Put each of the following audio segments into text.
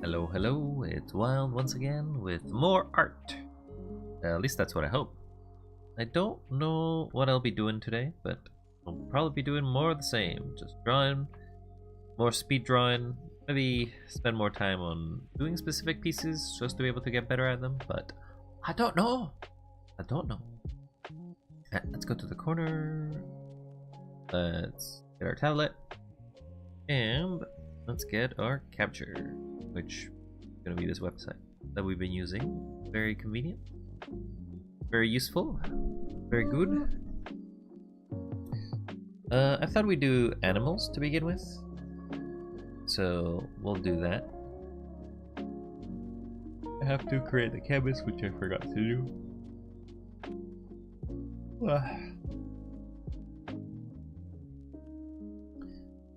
Hello, hello, it's Wild once again with more art. At least that's what I hope. I don't know what I'll be doing today, but I'll probably be doing more of the same. Just drawing, more speed drawing, maybe spend more time on doing specific pieces just to be able to get better at them, but I don't know. I don't know. Let's go to the corner. Let's get our tablet. And let's get our capture, which is going to be this website that we've been using. Very convenient, very useful, very good. I thought we'd do animals to begin with, so we'll do that. I have to create the canvas, which I forgot to do.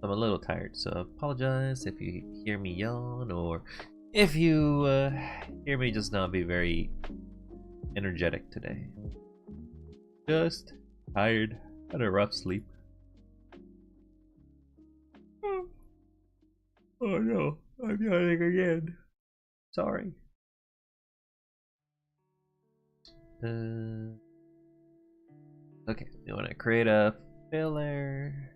I'm a little tired, so I apologize if you hear me yawn or if you hear me just not be very energetic today. Just tired, had a rough sleep. Oh no, I'm yawning again. Sorry. Okay, you want to create a filler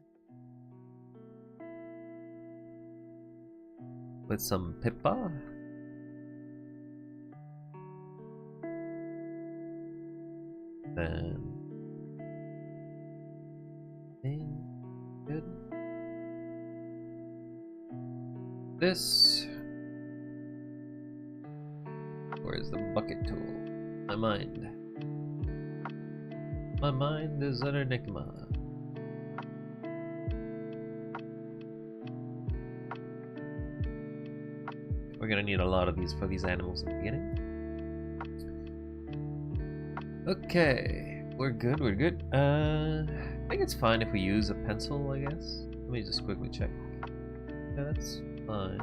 with some pippa. Then good. This. Where's the bucket tool? My mind. My mind is an enigma. We're gonna need a lot of these for these animals in the beginning. Okay, we're good, we're good. I think it's fine if we use a pencil, I guess. Let me just quickly check. That's fine.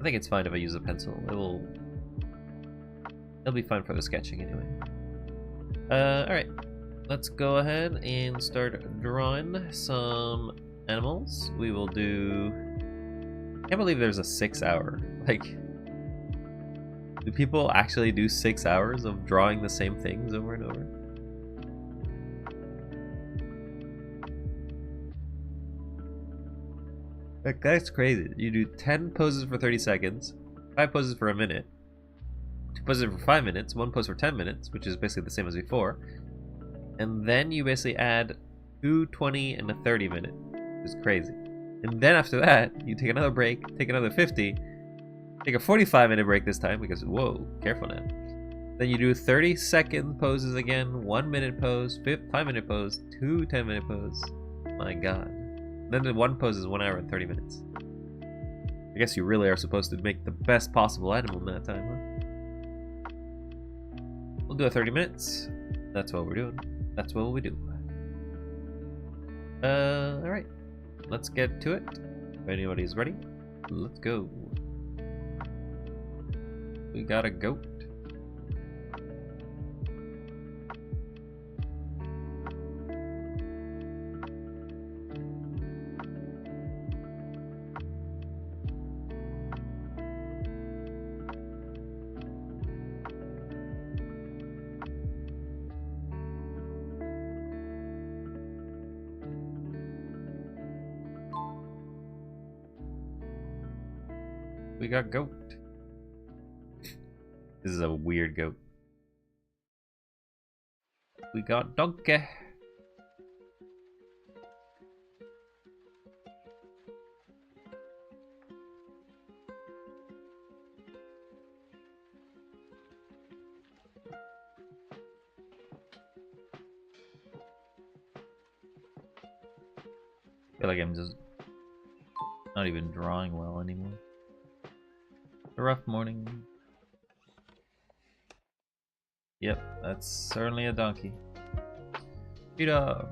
I think it's fine if I use a pencil. It'll be fine for the sketching anyway. Alright. Let's go ahead and start drawing some animals. We will do... I can't believe there's a 6 hour. Like, do people actually do 6 hours of drawing the same things over and over? Like, that's crazy. You do 10 poses for 30 seconds, 5 poses for a minute, 2 poses for 5 minutes, 1 pose for 10 minutes, which is basically the same as before, and then you basically add 2 20 and a 30 minute. It's crazy. And then after that, you take another break, take another 50, take a 45-minute break this time because, whoa, careful now. Then you do 30-second poses again, 1-minute pose, 5-minute pose, 2 10-minute pose. My god. Then the one pose is 1 hour and 30 minutes. I guess you really are supposed to make the best possible animal in that time, huh? We'll do a 30 minutes. That's what we're doing. That's what we do. Alright. Let's get to it. If anybody's ready, let's go. We got a goat. We got goat. This is a weird goat. We got donkey. I feel like I'm just not even drawing well anymore. A rough morning. Yep, that's certainly a donkey. Cheetah.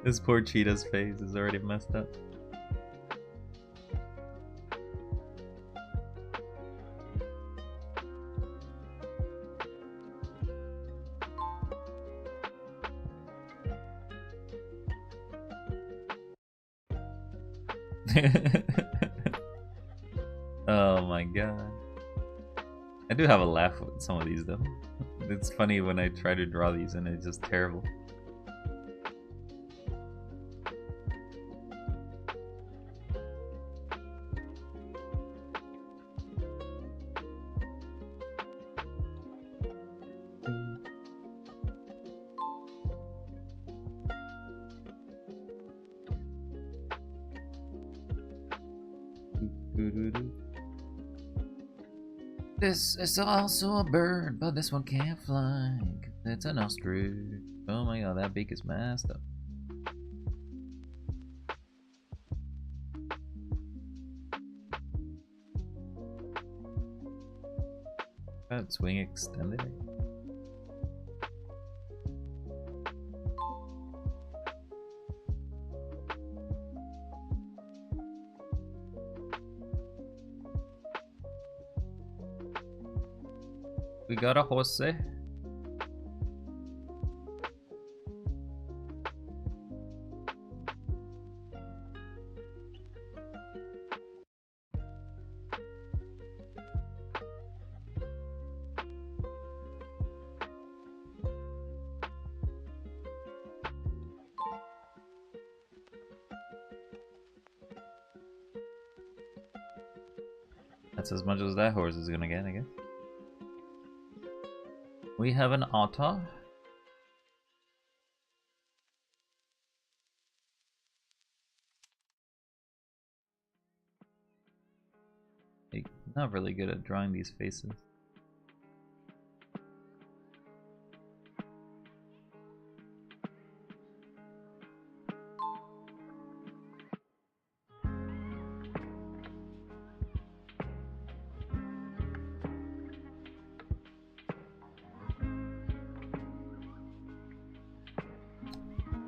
This poor cheetah's face is already messed up. Oh my god. I do have a laugh with some of these though. It's funny when I try to draw these and it's just terrible. This is also a bird, but this one can't fly. 'Cause it's an ostrich. Oh my god, that beak is messed up. That swing extended. We got a horse. That's as much as that horse is gonna get, I guess. We have an otter. Like, not really good at drawing these faces.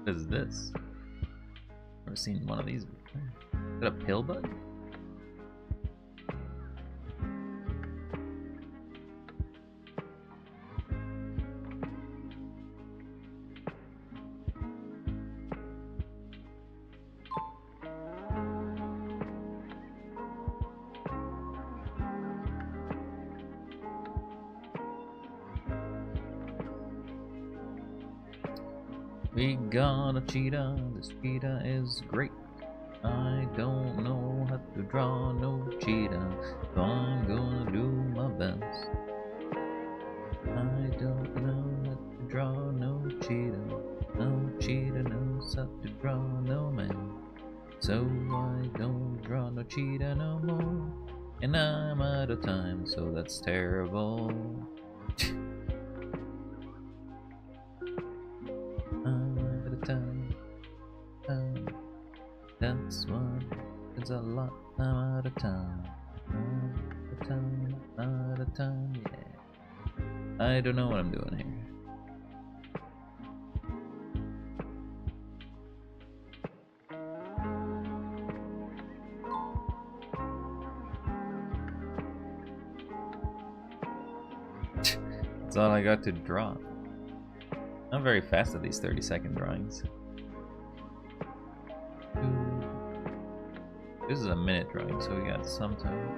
What is this? Never seen one of these before. Is that a pill bug? We got a cheetah, this cheetah is great. I don't know how to draw no cheetah, so I'm gonna do my best. I don't know how to draw no cheetah, no cheetah knows how to draw no man. So I don't draw no cheetah no more, and I'm out of time, so that's terrible. That's what it's a lot. I'm out of time. Out of time, yeah. I don't know what I'm doing here. That's all I got to draw. I'm very fast at these 30-second drawings. This is a minute drawing, so we got some time.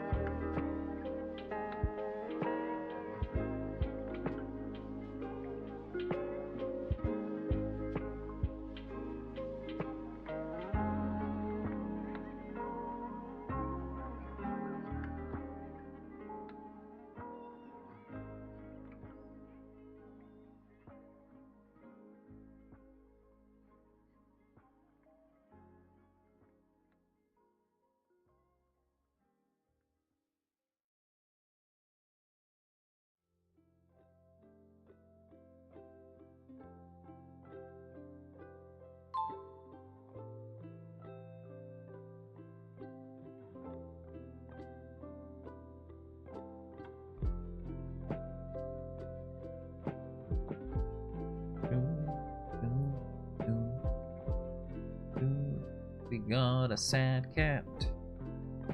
We got a sad cat.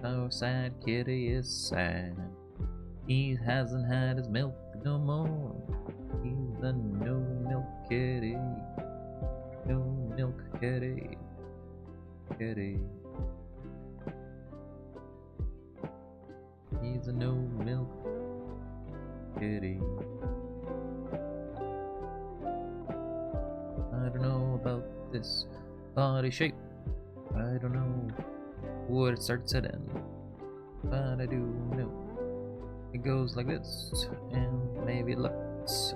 Our sad kitty is sad. He hasn't had his milk no more. He's a no milk kitty. No milk kitty. Kitty. He's a no milk kitty. I don't know about this body shape. I don't know where it starts at end, but I do know it goes like this, and maybe it looks.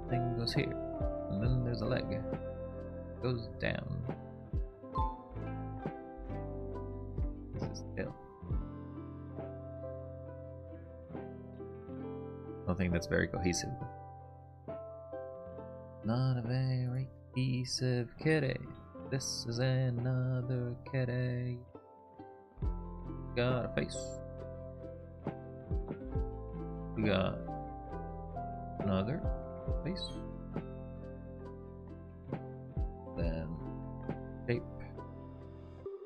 Thing goes here, and then there's a leg. Goes down. This is tail. I don't think that's very cohesive. Not a very cohesive kitty. This is another kitty. Got a face. We got another face. Then shape.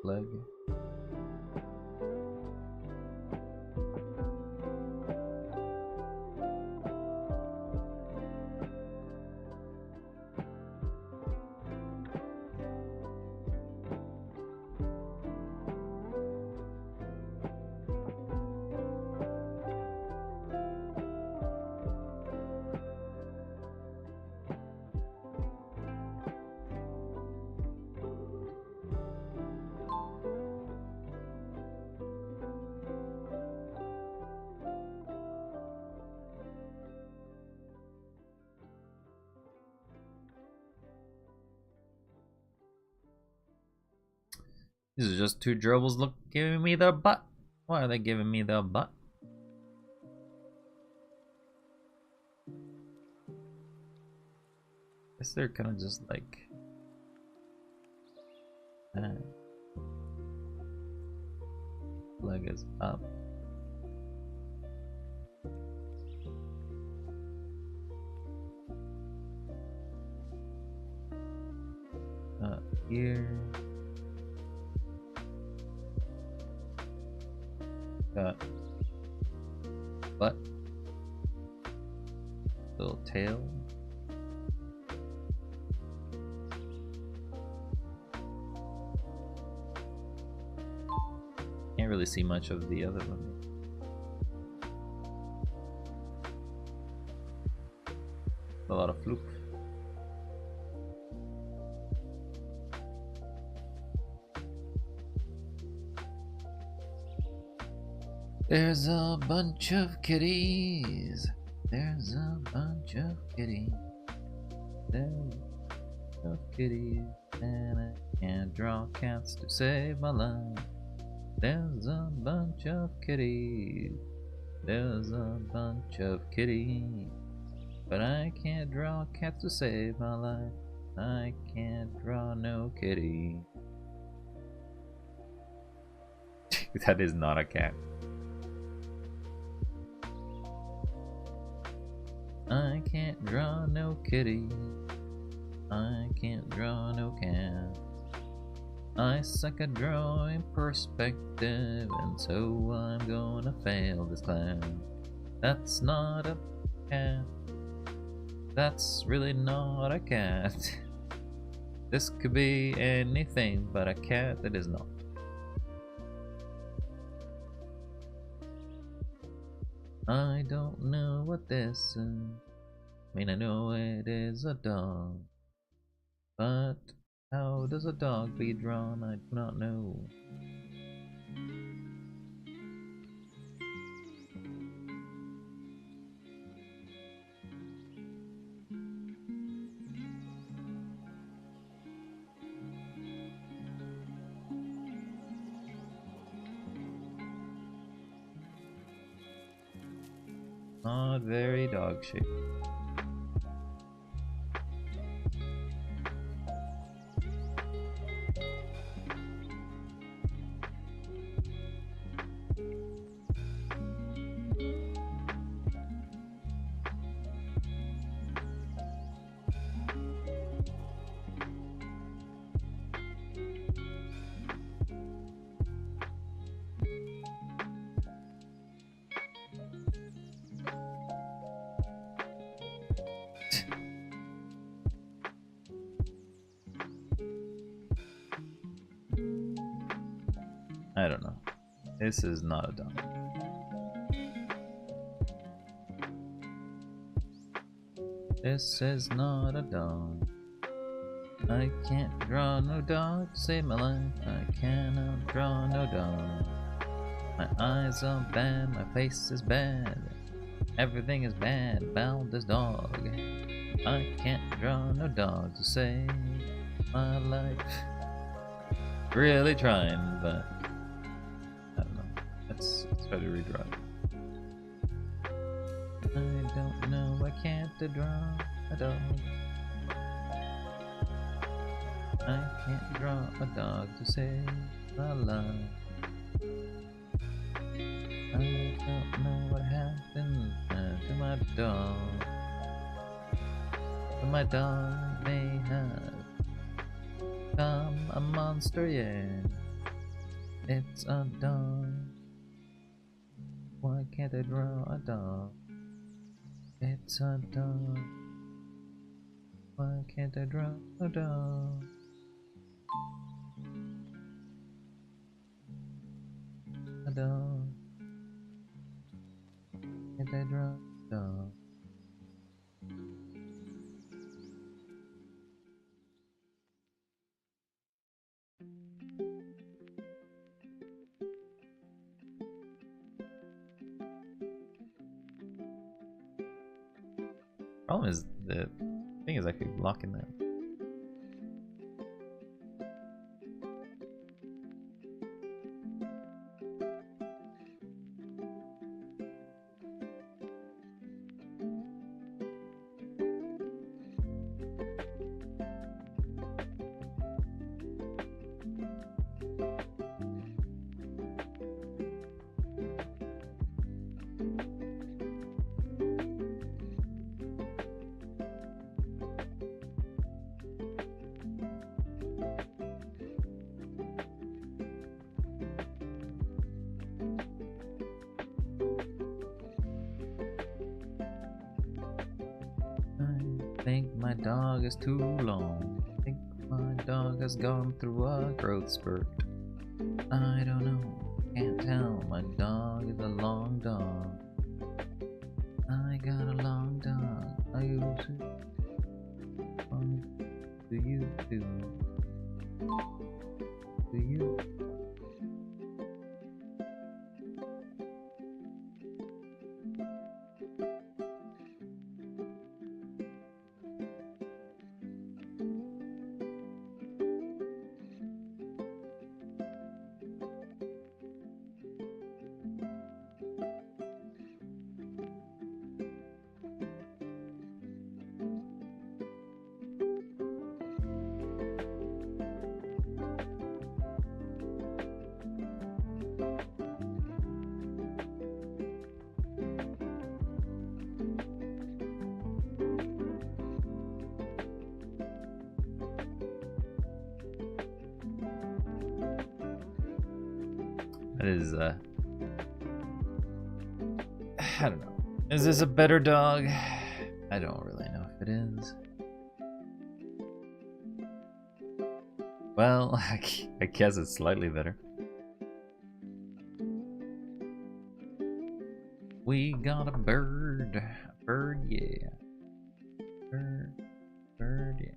Leg. These are just two gerbils giving me the butt. Why are they giving me the butt? Guess they're kind of just like leg is up. Here. Got butt, little tail, can't really see much of the other one. A lot of floop. There's a bunch of kitties. There's a bunch of kitties. There's a bunch of kitties. And I can't draw cats to save my life. There's a bunch of kitties. There's a bunch of kitties. But I can't draw cats to save my life. I can't draw no kitty. That is not a cat. I can't draw no kitty. I can't draw no cat. I suck at drawing perspective, and so I'm gonna fail this class. That's not a cat. That's really not a cat. This could be anything but a cat that is not. I don't know what this is. I mean, I know it is a dog. But how does a dog be drawn? I do not know. Not very dog shaped. I don't know. This is not a dog. This is not a dog. I can't draw no dog to save my life. I cannot draw no dog. My eyes are bad, my face is bad. Everything is bad about this dog. I can't draw no dog to save my life. Really trying, but I don't know. Let's try to redraw it. I don't know, I can't draw a dog. I can't draw a dog to save my life. I don't know what happened to my dog. But my dog may have become a monster, yeah. It's a dog. Why can't I draw a dog? It's a dog. Why can't I draw a dog? A dog. Can't I draw a dog? Problem is the thing is actually blocking that. I think my dog is too long. I think my dog has gone through a growth spurt. I don't know, can't tell. My dog is a long dog. I got a long dog. I use it. Do you do? Do you? That is, I don't know. Is this a better dog? I don't really know if it is. Well, I guess it's slightly better. We got a bird. A bird, yeah. Bird, yeah.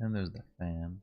And there's the fan.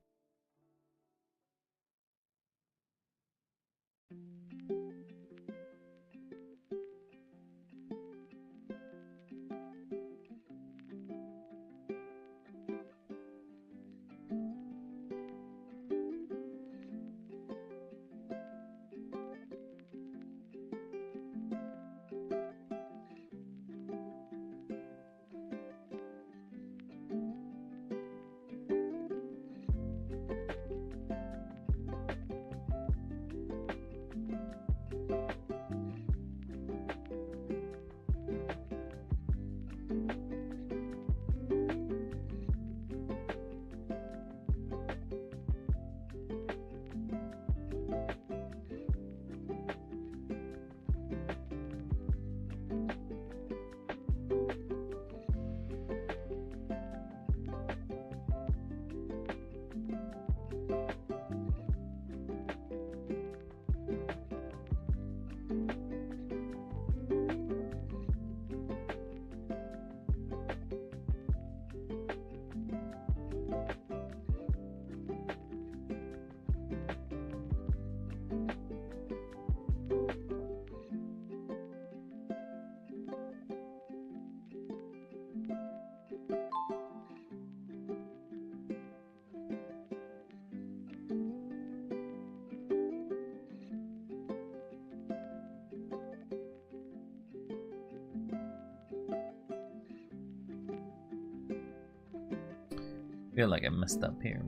I feel like I messed up here.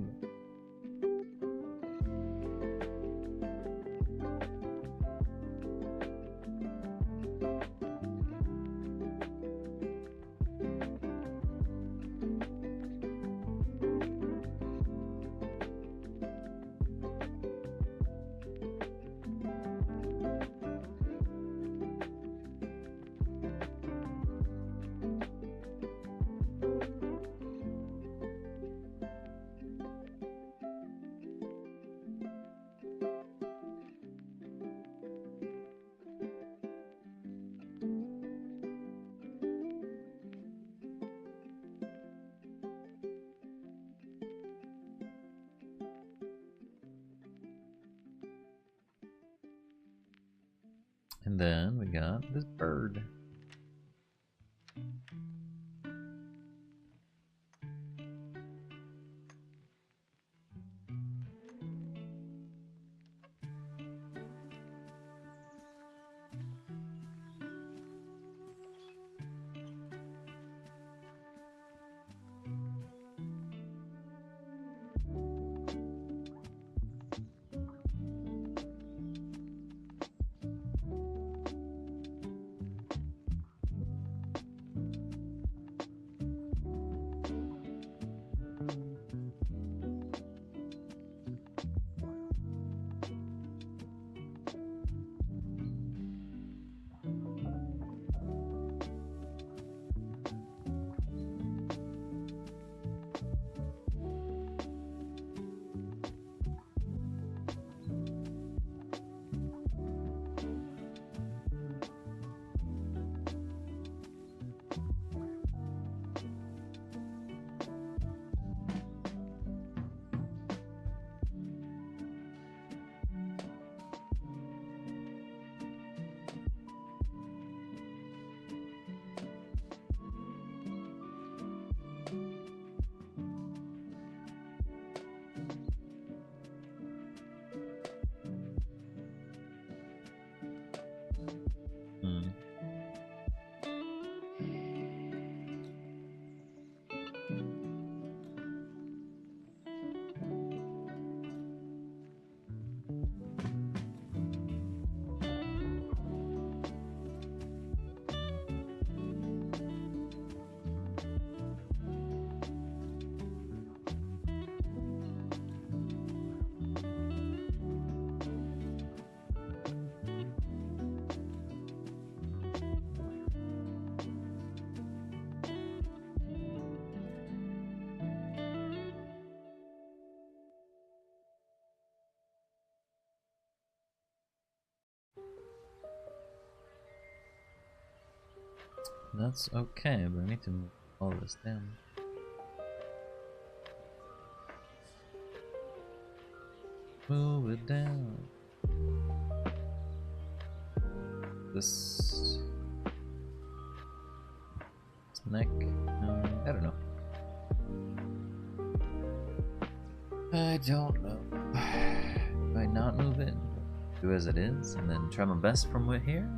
And then we got this bird. That's okay, but I need to move all this down. move it down. This neck. I don't know. I don't know. Do I not move it? Do as it is, and then try my best from here.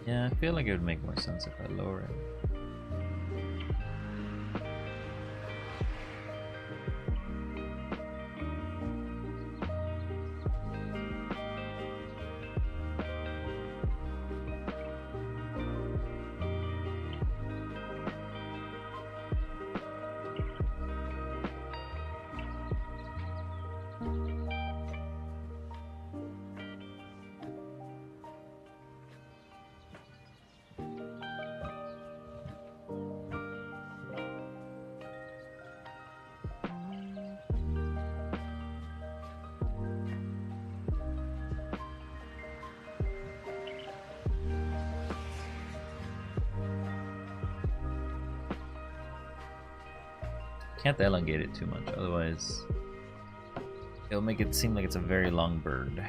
Yeah, I feel like it would make more sense if I lower it. Can't elongate it too much, otherwise it'll make it seem like it's a very long bird.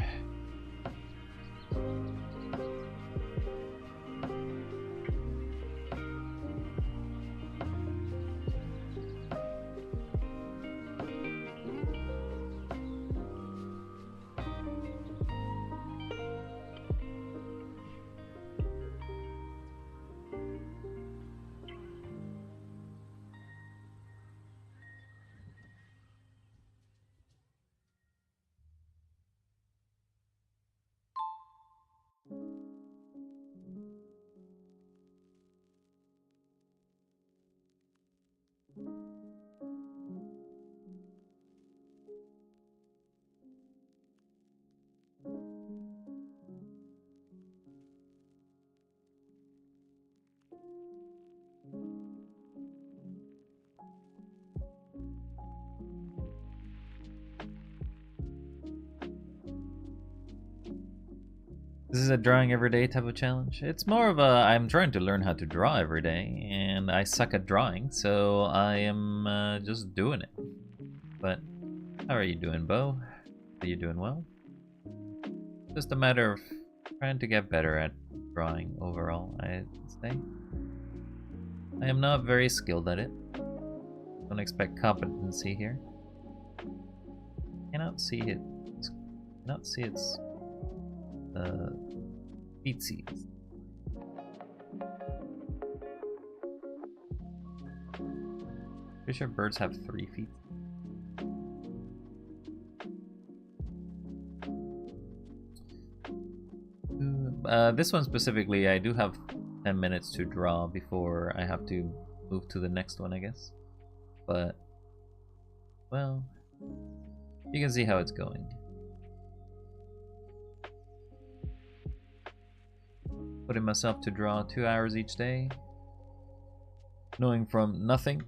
This is a drawing every day type of challenge. It's more of a I'm trying to learn how to draw every day, and I suck at drawing, so I am just doing it. But how are you doing, Bo? Are you doing well? Just a matter of trying to get better at drawing overall, I'd say. I am not very skilled at it. Don't expect competency here. Cannot see it. Cannot see its feetsies. Pretty sure birds have 3 feet. This one specifically, I do have 10 minutes to draw before I have to move to the next one, I guess. But, well, you can see how it's going. Putting myself to draw 2 hours each day, knowing from nothing.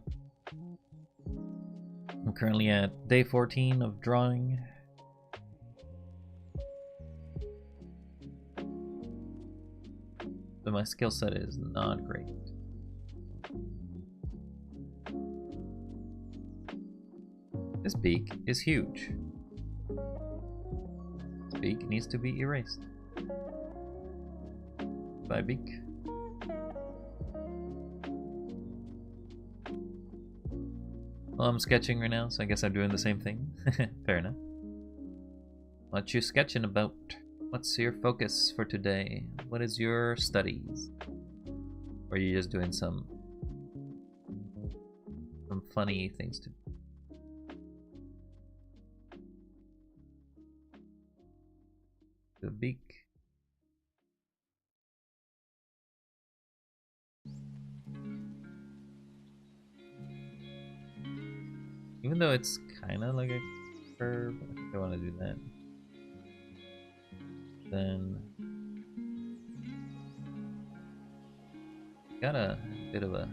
I'm currently at day 14 of drawing. But my skill set is not great. This beak is huge. This beak needs to be erased. Bye, beak. Well, I'm sketching right now, so I guess I'm doing the same thing. Fair enough. What you sketching about? What's your focus for today? What is your studies? Or are you just doing some funny things to do? The beak. Even though it's kind of like a curve, I think I want to do that. Then got a bit of a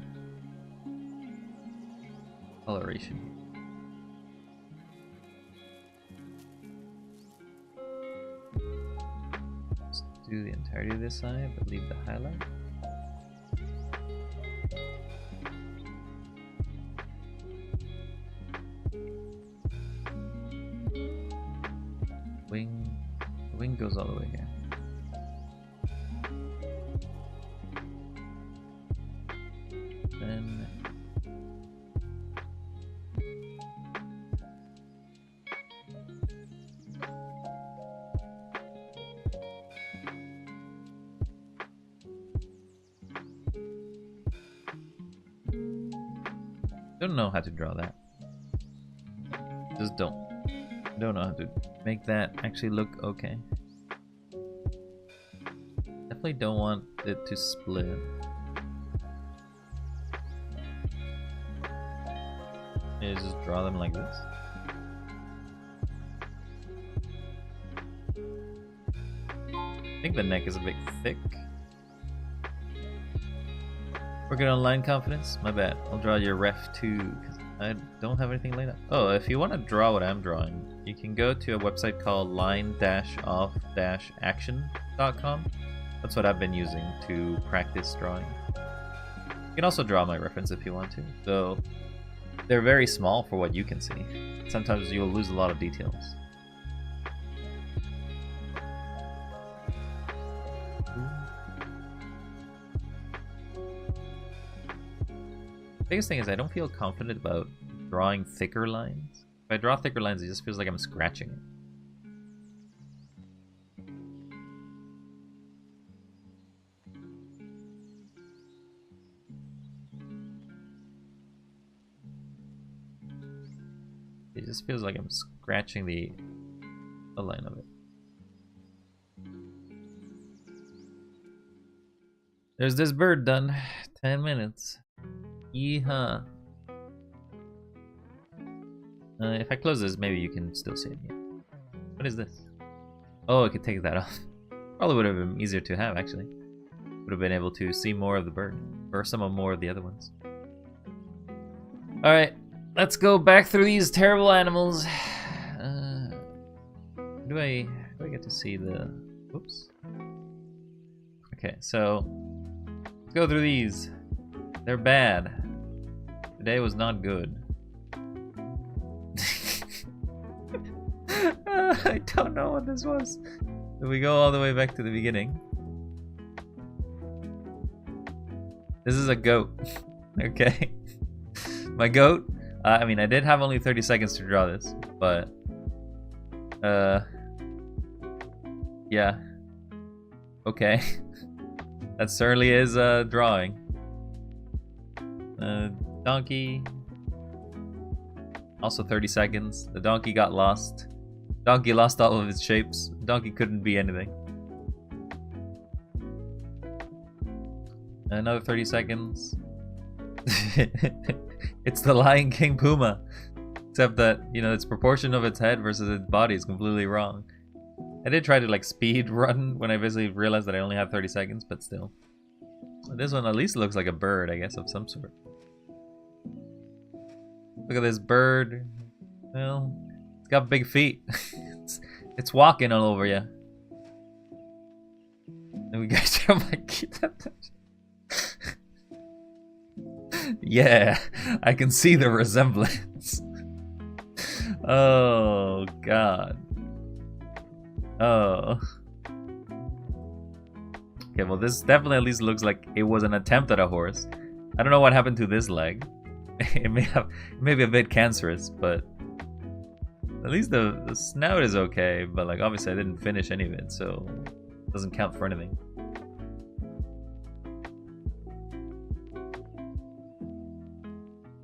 coloration here. Let's do the entirety of this side, but leave the highlight. The wing goes all the way here. Then don't know how to draw that. Just don't know how to make that actually look okay. Definitely don't want it to split. Maybe just draw them like this. I think the neck is a bit thick. Working on line confidence? My bad. I'll draw your ref too, because I don't have anything laid out. Oh, if you want to draw what I'm drawing, you can go to a website called line-off-action.com. That's what I've been using to practice drawing. You can also draw my reference if you want to, though they're very small for what you can see. Sometimes you'll lose a lot of details. The biggest thing is I don't feel confident about drawing thicker lines. If I draw thicker lines, it just feels like I'm scratching it. It just feels like I'm scratching the line of it. There's this bird done. 10 minutes. Yeehaw. If I close this, maybe you can still see it. Yeah. What is this? Oh, I could take that off. Probably would have been easier to have, actually. Would have been able to see more of the bird. Or some more of the other ones. Alright, let's go back through these terrible animals. Do I get to see the... Oops. Okay, so... Let's go through these. They're bad. Today was not good. I don't know what this was. So we go all the way back to the beginning. This is a goat. Okay. My goat. I mean, I did have only 30 seconds to draw this, but yeah. Okay. That certainly is a drawing. Donkey. Also 30 seconds. The donkey got lost. Donkey lost all of its shapes. Donkey couldn't be anything. Another 30 seconds. It's the Lion King Puma. Except that, you know, its proportion of its head versus its body is completely wrong. I did try to like speed run when I basically realized that I only have 30 seconds, but still. This one at least looks like a bird, I guess, of some sort. Look at this bird. Well, it's got big feet. it's walking all over you. And we got oh my god. Yeah, I can see the resemblance. Oh god. Oh. Okay, well this definitely at least looks like it was an attempt at a horse. I don't know what happened to this leg. It may be a bit cancerous, but at least the snout is okay. But like obviously I didn't finish any of it, so it doesn't count for anything.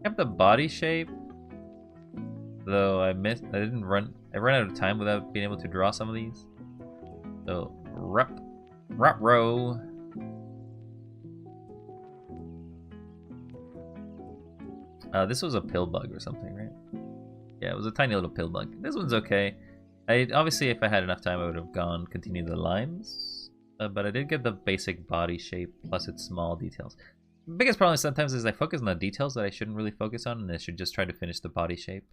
Kept the body shape, though I ran out of time without being able to draw some of these. So row. This was a pill bug or something, right? Yeah, it was a tiny little pill bug. This one's okay. Obviously, if I had enough time, I would have continued the lines. But I did get the basic body shape plus its small details. The biggest problem sometimes is I focus on the details that I shouldn't really focus on, and I should just try to finish the body shape.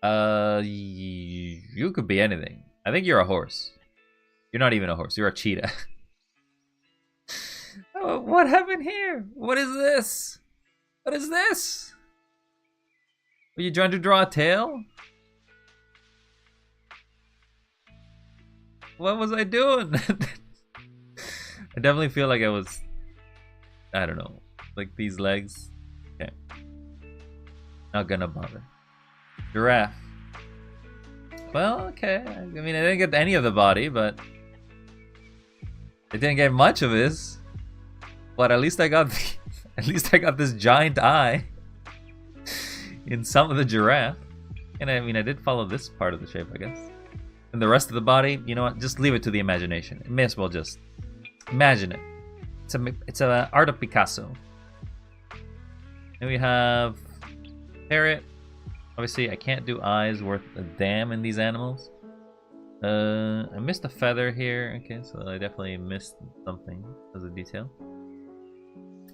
You could be anything. I think you're a horse. You're not even a horse. You're a cheetah. Oh, what happened here? What is this? What is this? Are you trying to draw a tail? What was I doing? I definitely feel like I was, I don't know, like these legs. Okay. Not gonna bother. Giraffe. Well, okay. I mean, I didn't get any of the body, but I didn't get much of this. But at least I got at least I got this giant eye in some of the giraffe. And I mean, I did follow this part of the shape, I guess. And the rest of the body, you know what? Just leave it to the imagination. It may as well just imagine it. It's a art of Picasso. And we have parrot. Obviously, I can't do eyes worth a damn in these animals. I missed a feather here. Okay, so I definitely missed something as a detail.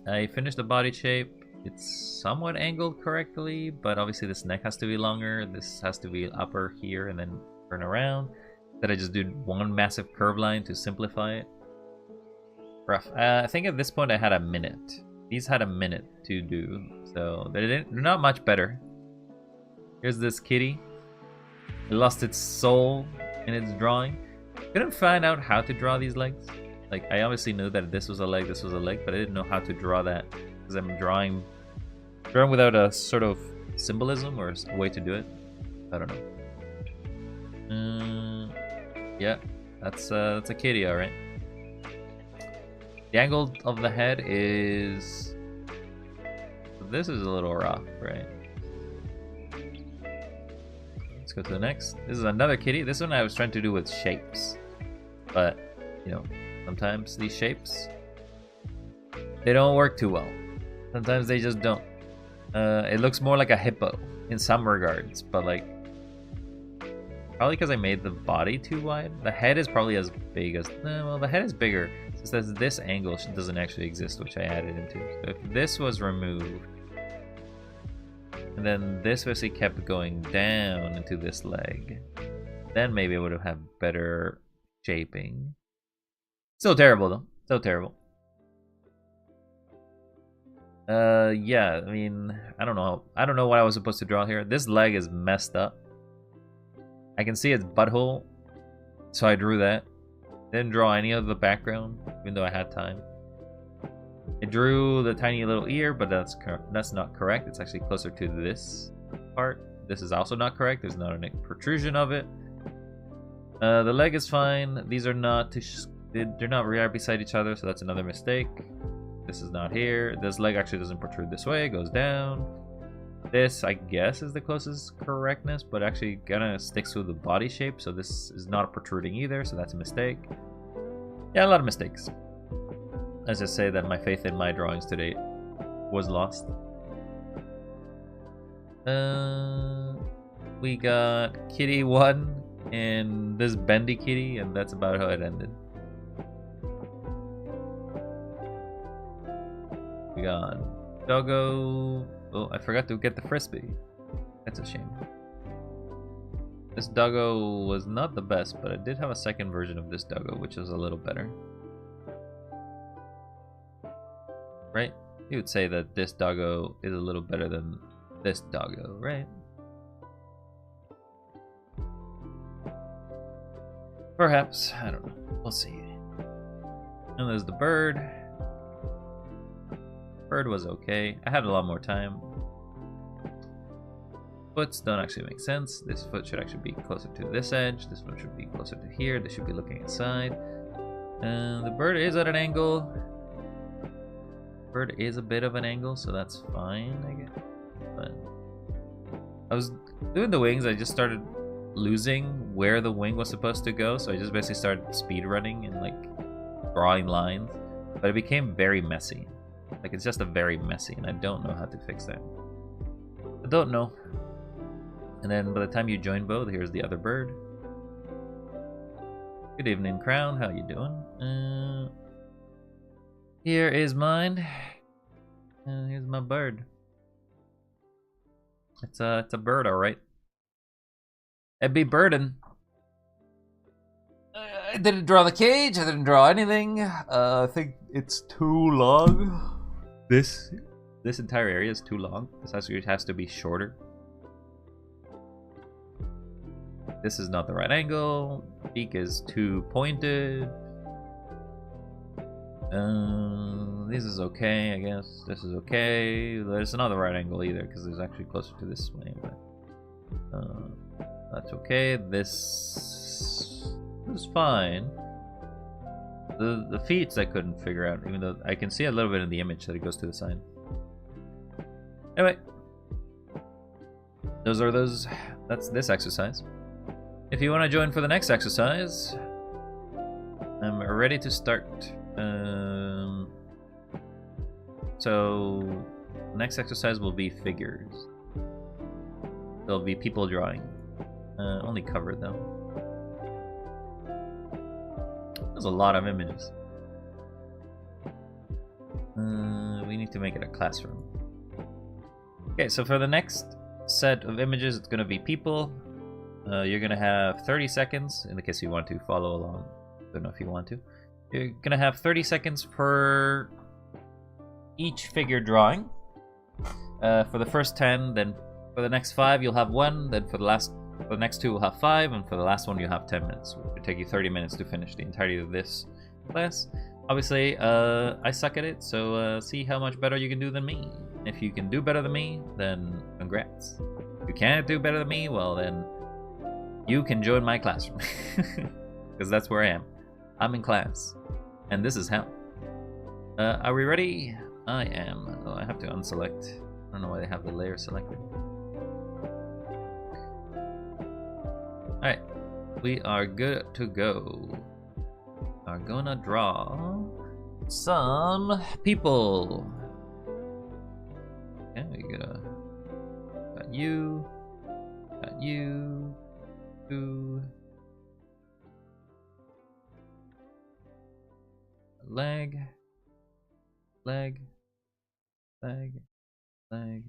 I finished the body shape. It's somewhat angled correctly, but obviously this neck has to be longer. This has to be upper here and then turn around. That I just did one massive curve line to simplify it. Rough. I think at this point I had a minute. These had a minute to do, so they're not much better. Here's this kitty. It lost its soul in its drawing. Couldn't find out how to draw these legs. Like, I obviously knew that this was a leg, but I didn't know how to draw that because I'm drawing without a sort of symbolism or a way to do it. I don't know. Yeah, that's a kitty, all right. The angle of the head is. This is a little rough, right? Let's go to the next. This is another kitty. This one I was trying to do with shapes, but you know, sometimes these shapes they don't work too well. Sometimes they just don't. It looks more like a hippo in some regards, but like probably because I made the body too wide. The head is probably as big as. Well, the head is bigger. It says this angle doesn't actually exist, which I added into. So if this was removed, and then this basically kept going down into this leg, then maybe I would have had better shaping. Still terrible though. So terrible. Yeah, I mean, I don't know what I was supposed to draw here. This leg is messed up. I can see its butthole, so I drew that. Didn't draw any of the background, even though I had time. I drew the tiny little ear, but that's not correct. It's actually closer to this part. This is also not correct. There's not a protrusion of it. The leg is fine. These are not they're not right beside each other, so that's another mistake. This is not here. This leg actually doesn't protrude this way. It goes down. This, I guess, is the closest correctness, but actually kind of sticks with the body shape, so this is not protruding either, so that's a mistake. Yeah, a lot of mistakes. Let's just say that my faith in my drawings today was lost. We got kitty 1 and this bendy kitty, and that's about how it ended. We got doggo. Oh, I forgot to get the frisbee. That's a shame. This doggo was not the best, but I did have a second version of this doggo, which is a little better. Right? You would say that this doggo is a little better than this doggo, right? Perhaps. I don't know. We'll see. And there's the bird. Bird was okay. I had a lot more time. Foots don't actually make sense. This foot should actually be closer to this edge. This one should be closer to here. This should be looking inside. And the bird is at an angle. Bird is a bit of an angle, so that's fine, I guess. But I was doing the wings. I just started losing where the wing was supposed to go, so I just basically started speed running and like drawing lines. But it became very messy. Like, it's just a very messy, and I don't know how to fix that. I don't know. And then by the time you join both, here's the other bird. Good evening, Crown. How you doing? Here is mine. Here's my bird. It's a bird, all right. It'd be birding. I didn't draw the cage. I didn't draw anything. I think it's too long. This entire area is too long. This actually has to be shorter. This is not the right angle. Beak is too pointed. This is okay, I guess. This is okay. There's not the right angle either because it's actually closer to this way. But that's okay. This is fine. The feet I couldn't figure out, even though I can see a little bit in the image that it goes to the side. Anyway, that's this exercise. If you want to join for the next exercise, I'm ready to start. So next exercise will be figures. There'll be people drawing. Only cover them. There's a lot of images. We need to make it a classroom. Okay, so for the next set of images, it's going to be people. You're going to have 30 seconds, in the case you want to follow along. Don't know if you want to. You're going to have 30 seconds per each figure drawing. For the first 10, then for the next 5, you'll have 1. Then for the next 2, you'll have 5. And for the last one, you'll have 10 minutes. It will take you 30 minutes to finish the entirety of this class. Obviously, I suck at it, so see how much better you can do than me. If you can do better than me, then congrats. If you can't do better than me, well then, you can join my classroom. Because that's where I am. I'm in class. And this is hell. Are we ready? I am. Oh, I have to unselect. I don't know why they have the layer selected. Alright. We are good to go. Are gonna draw some people. Okay, we got you, two, leg, leg, leg, leg,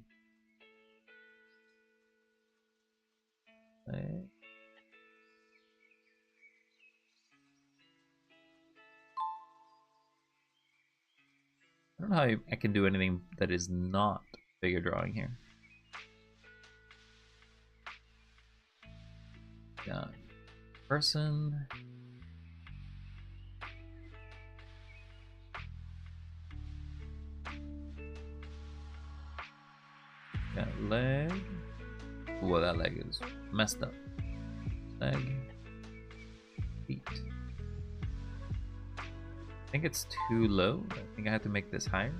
leg. I don't know how I can do anything that is not figure drawing here. Got person. Got leg. Whoa, that leg is messed up. Leg. Feet. I think it's too low. I think I have to make this higher.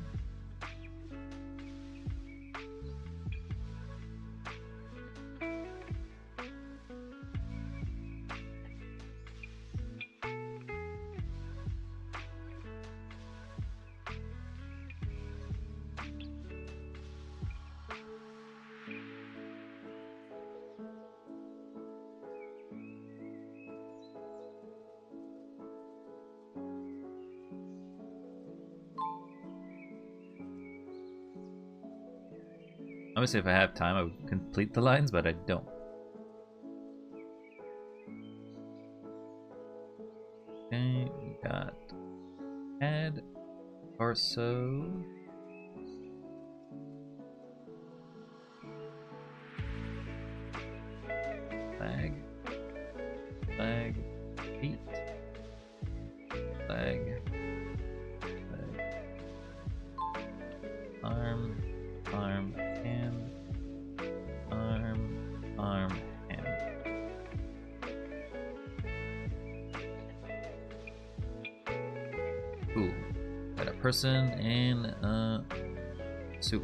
Obviously, if I have time, I would complete the lines, but I don't. Okay, we got head, torso, leg, leg, feet, leg, leg, arm, arm, hand, arm, hand. Cool. Got a person in a suit.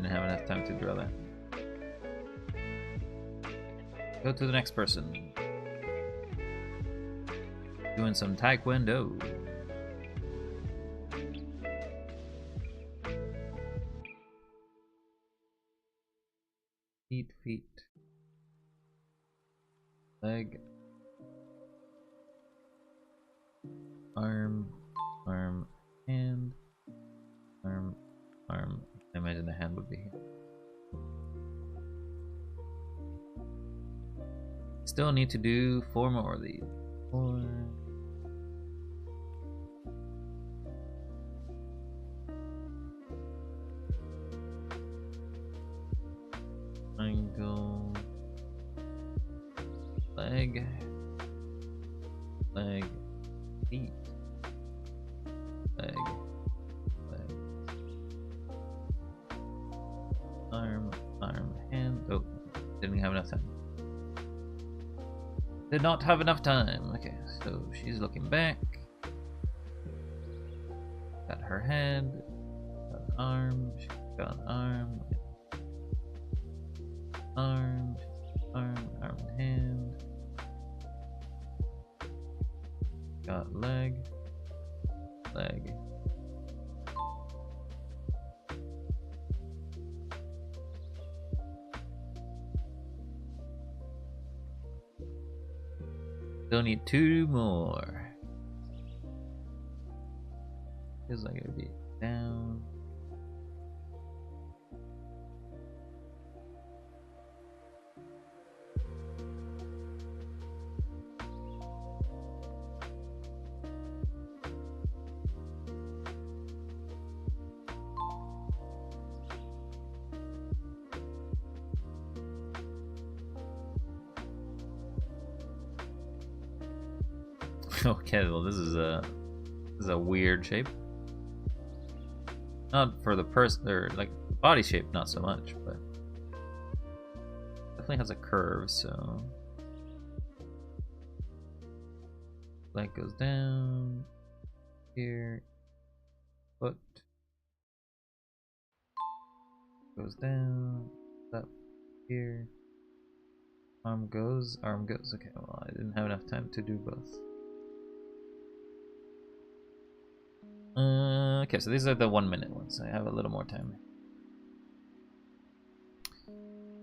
Didn't have enough time to draw that. Go to the next person. Doing some taekwondo. Feet. Leg. Arm. Hand. Arm. I imagine the hand would be here. Still need to do 4 more of these. 4. Triangle. Leg. Feet. Leg. Arm, hand. Oh, didn't have enough time. Did not have enough time. Okay, so she's looking back. Got her head. Got an arm. She's got an arm. Arm and hand. Got leg. Still need 2 more. Feels like it would be down. Okay, well this is a weird shape. Not for the person, or like the body shape, not so much, but definitely has a curve. So leg goes down here, foot goes down, up here, arm goes. Okay, well I didn't have enough time to do both. Okay, so these are the 1 minute ones. I have a little more time.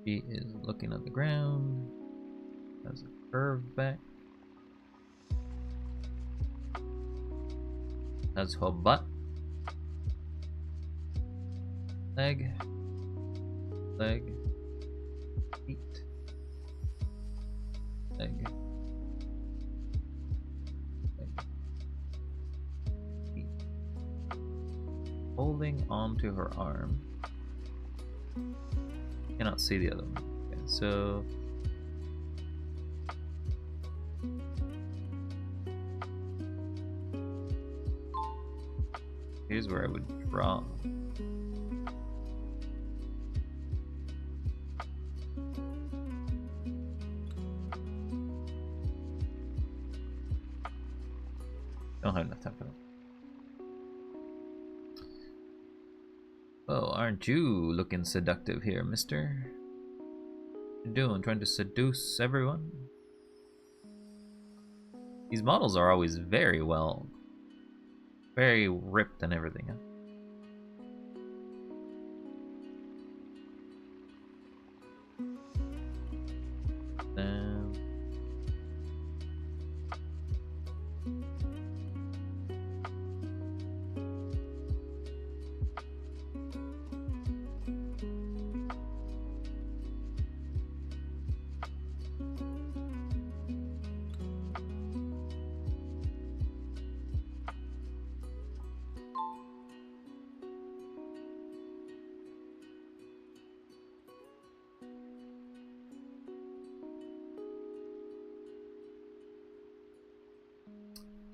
She is looking at the ground. Has a curve back. Has her butt. Leg. Feet. Leg. Holding onto her arm. Cannot see the other one. Okay, so here's where I would draw. Don't have enough time for that. Oh, aren't you looking seductive here, mister? What you doing? Trying to seduce everyone? These models are always very ripped and everything. Huh?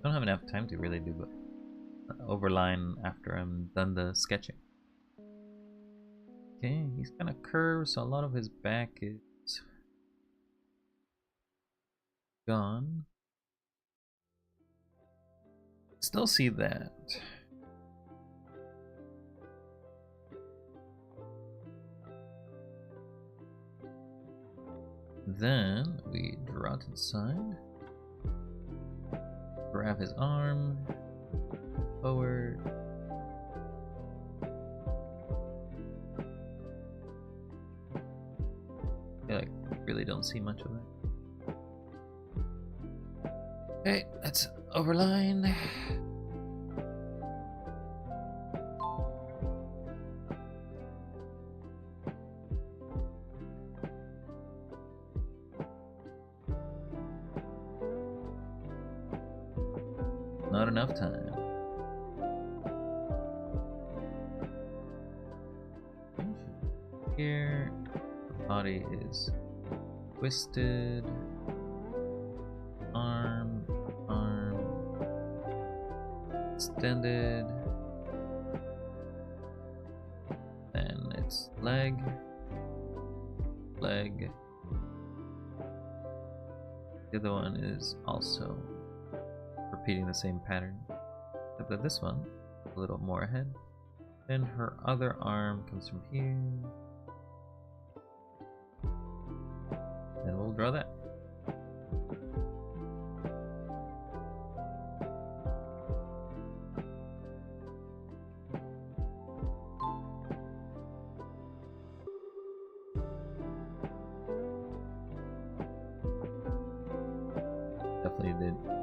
Don't have enough time to really do overline after I'm done the sketching. Okay, he's kind of curved, so a lot of his back is gone. Still see that. Then we draw to the side, grab his arm, forward. I really don't see much of it. Okay, let's overline. Not enough time. Here, the body is twisted. Arm, extended. Then it's leg. The other one is also repeating the same pattern, except that this one a little more ahead. Then her other arm comes from here. And we'll draw that.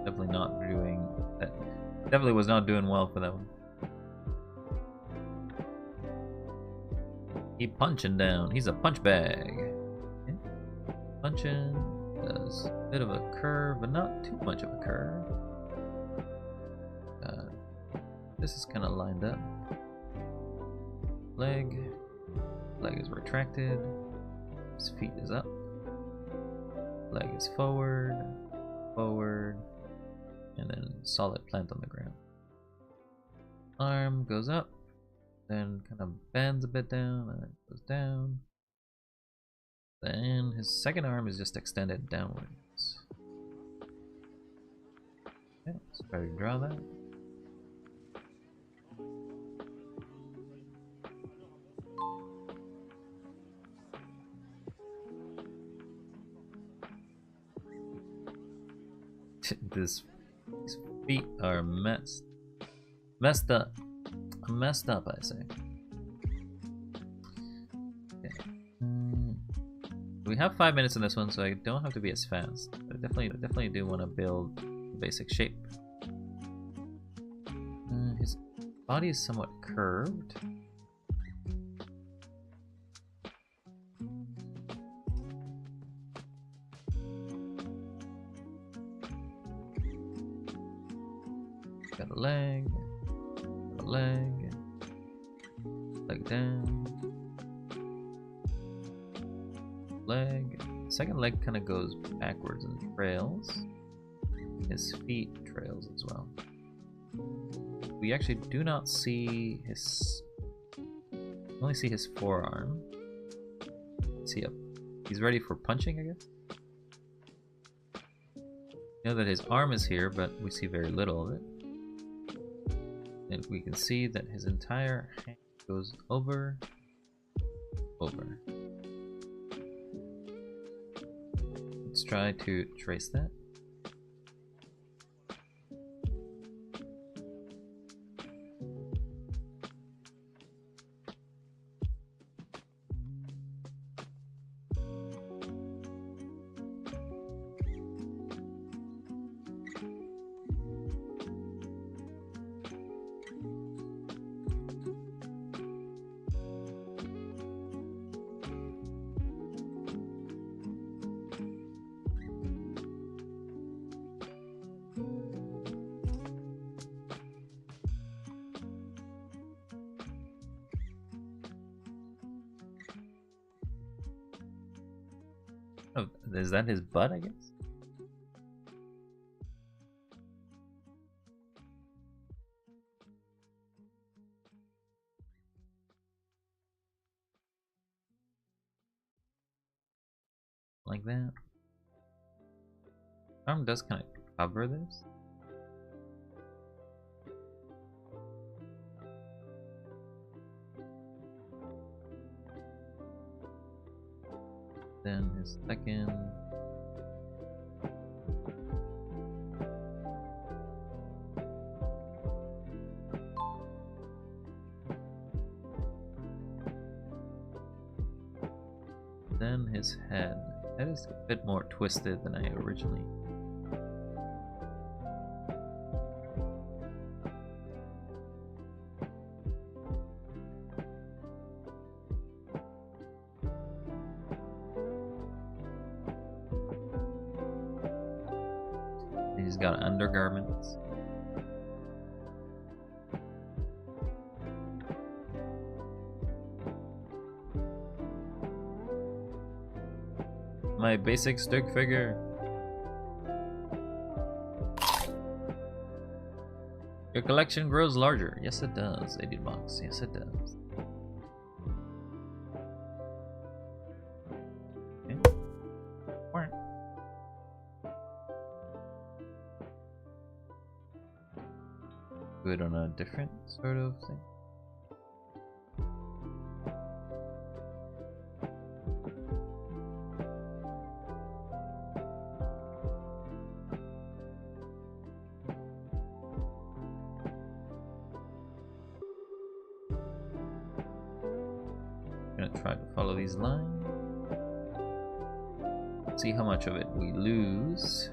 Definitely not doing that. Definitely was not doing well for that one. He punching down. He's a punch bag. Okay. Punching. Does a bit of a curve, but not too much of a curve. This is kind of lined up. Leg is retracted. His feet is up. Leg is forward, and then solid plant on the ground. Arm goes up, then kind of bends a bit down, and then goes down. Then his second arm is just extended downwards. Okay, let's try to draw that. These feet are messed up. Messed up, I say. Okay. We have 5 minutes in this one, so I don't have to be as fast. But I definitely do want to build a basic shape. His body is somewhat curved. Got a leg down, leg. Second leg kind of goes backwards and trails. His feet trails as well. We actually do not see his. Only see his forearm. See up. He's ready for punching, I guess. You know that his arm is here, but we see very little of it. And we can see that his entire hand goes over. Let's try to trace that. Oh, is that his butt, I guess? Like that. Arm does kind of cover this. Then his second. Then his head. That is a bit more twisted than I originally. He's got undergarments. My basic stick figure. Your collection grows larger. Yes, it does, 80 bucks. Yes, it does. Okay. Good on a different sort of thing. Gonna try to follow these lines. See how much of it we lose.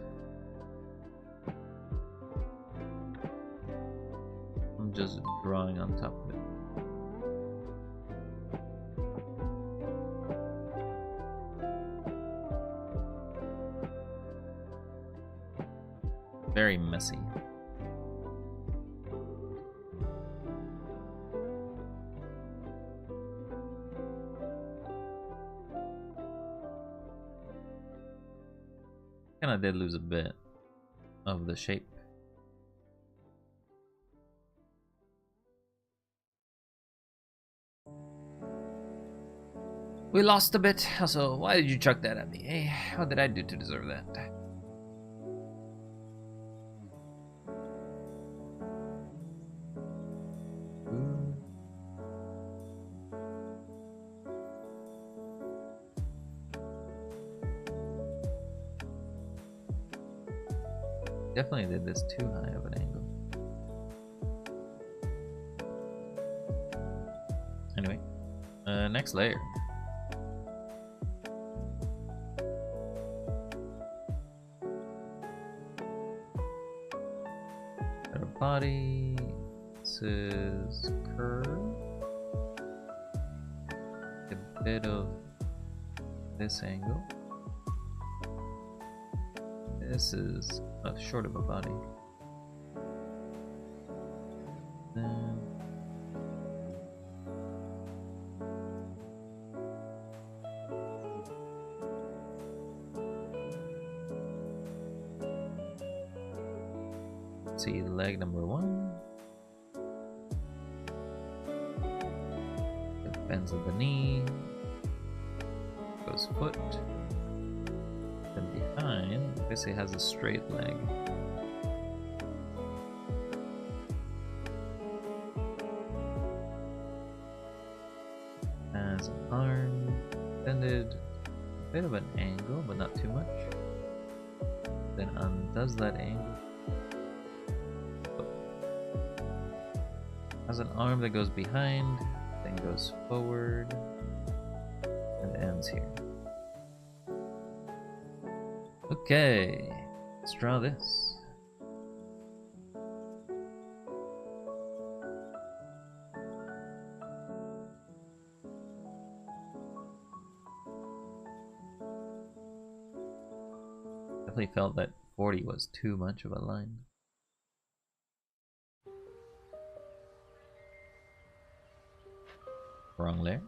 I'm just drawing on top of it. Very messy. Kinda did lose a bit of the shape. We lost a bit, so why did you chuck that at me, eh? What did I do to deserve that? Definitely did this too high of an angle. Anyway, next layer. Got a body. This is curve. A bit of this angle. This is short of a body. Then see leg number 1. It bends at the knee. Goes foot. Then behind, basically has a straight leg. Has an arm bended, a bit of an angle, but not too much. Then undoes that angle. Has an arm that goes behind, then goes forward, and ends here. Okay, let's draw this. Definitely felt that 40 was too much of a line. Wrong layer.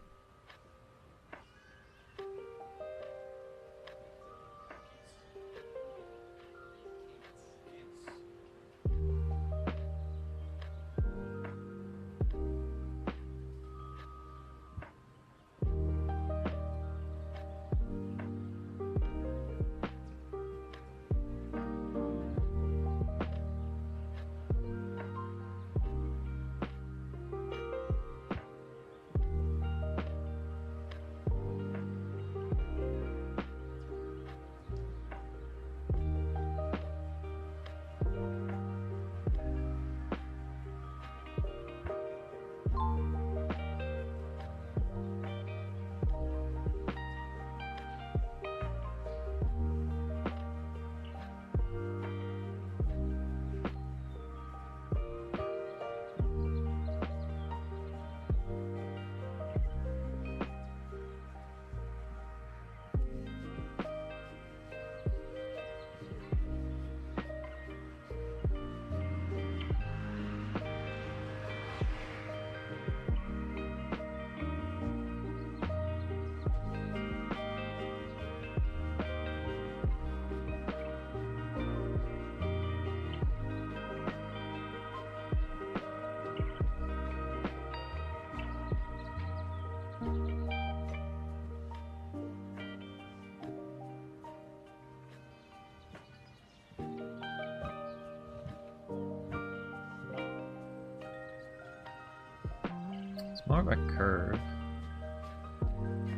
more of a curve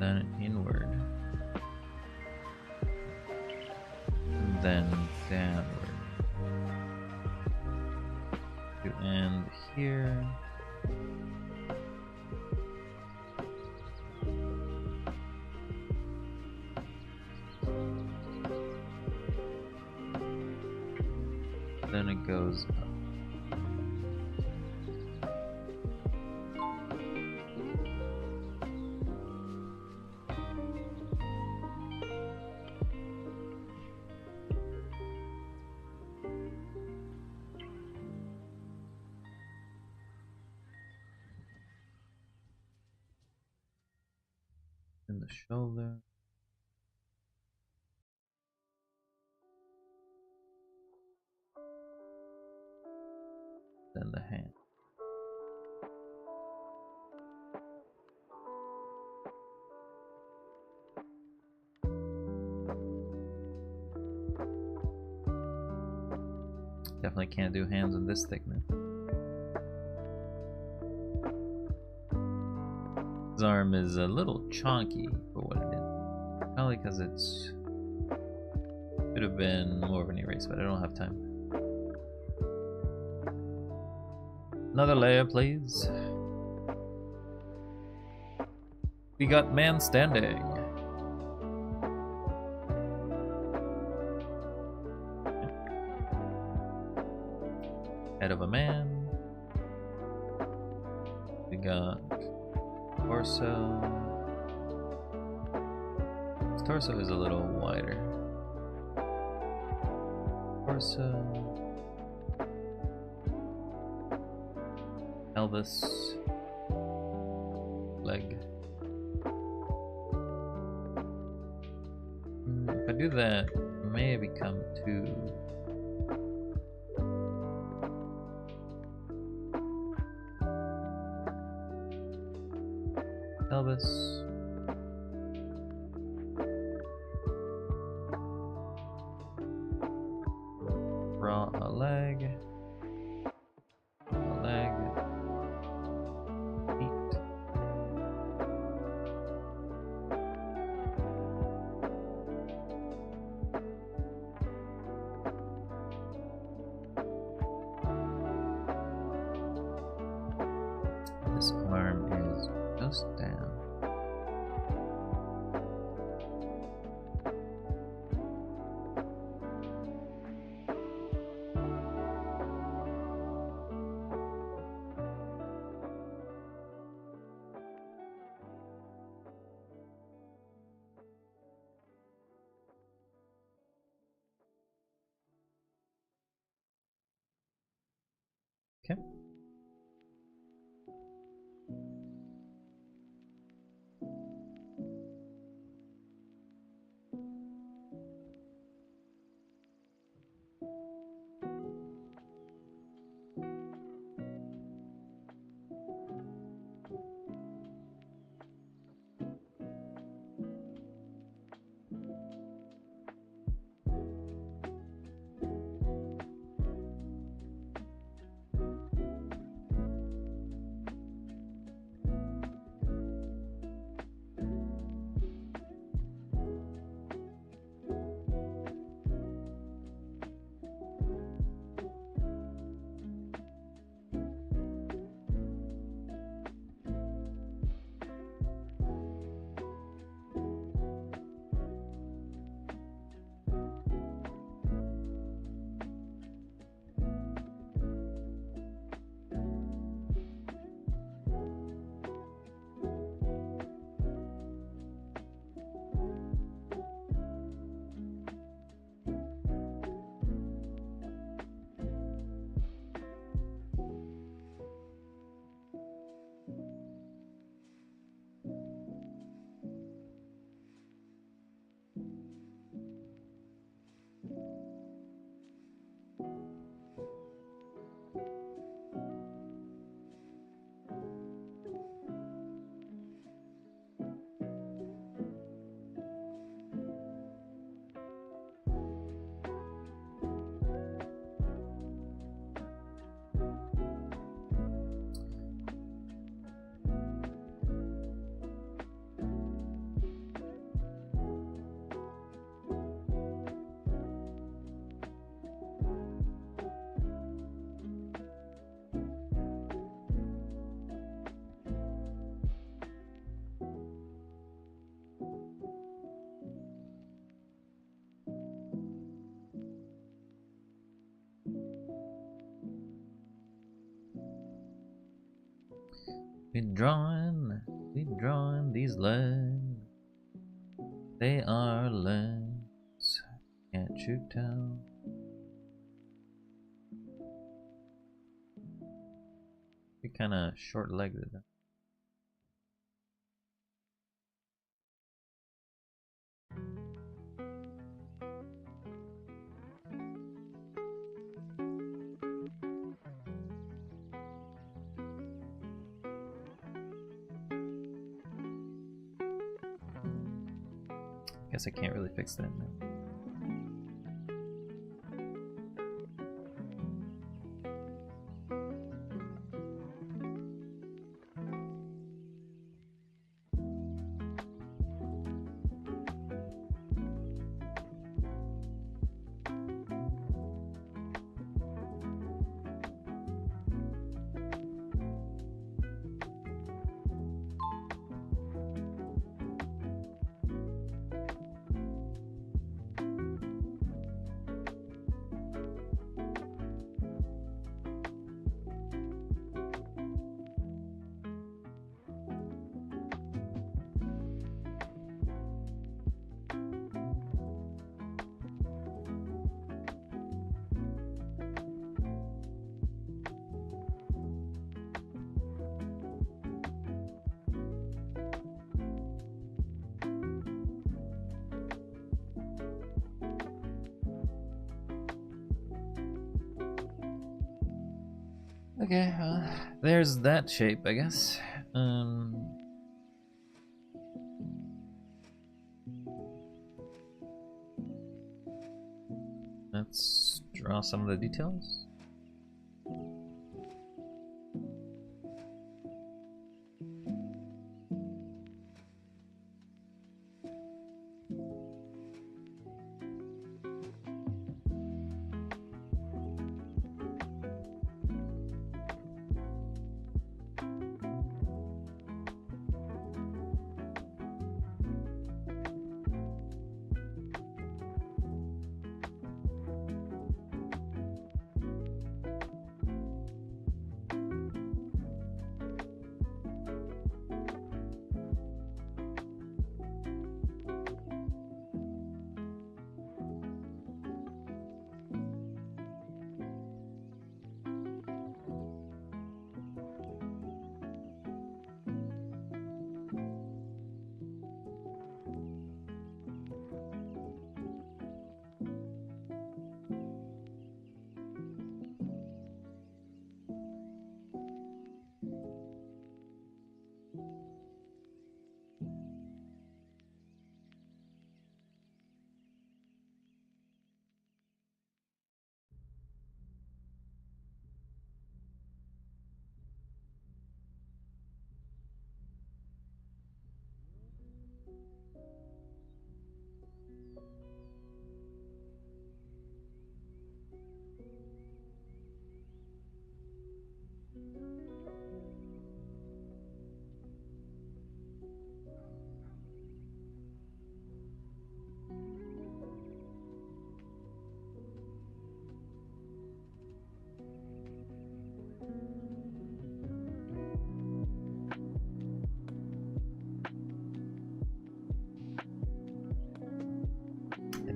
than an inward, and then downward to end here. Then it goes up. In the shoulder. Then the hand. Definitely can't do hands in this thickness. His arm is a little chonky for what it is. Probably because it's should have been more of an erase, but I don't have time. Another layer, please. We got man standing. Head of a man. We got torso. His torso is a little wider. Torso. Pelvis. Leg. If I do that, it may become too. Pelvis. Draw a leg. A leg. Feet. This arm is just down. Okay. We drawing these lines. They are lines. Can't you tell? You're kind of short-legged. Guess I can't really fix that now. Okay, there's that shape, I guess. Let's draw some of the details.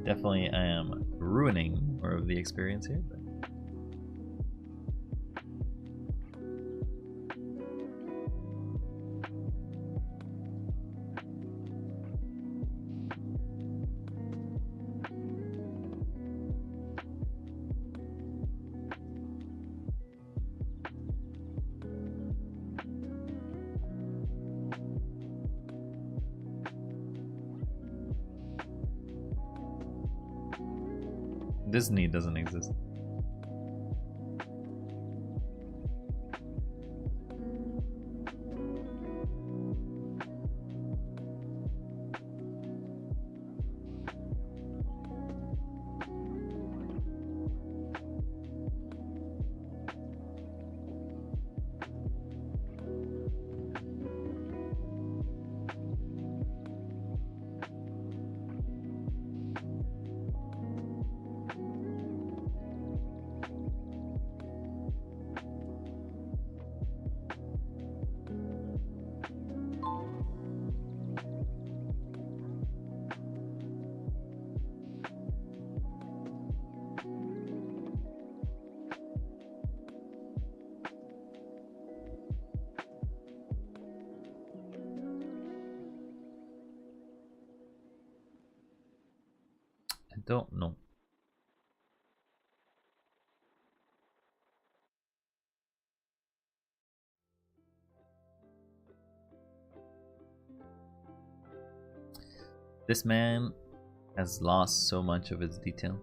Definitely I am ruining more of the experience here, but Disney doesn't exist. don't know. This man has lost so much of its detail.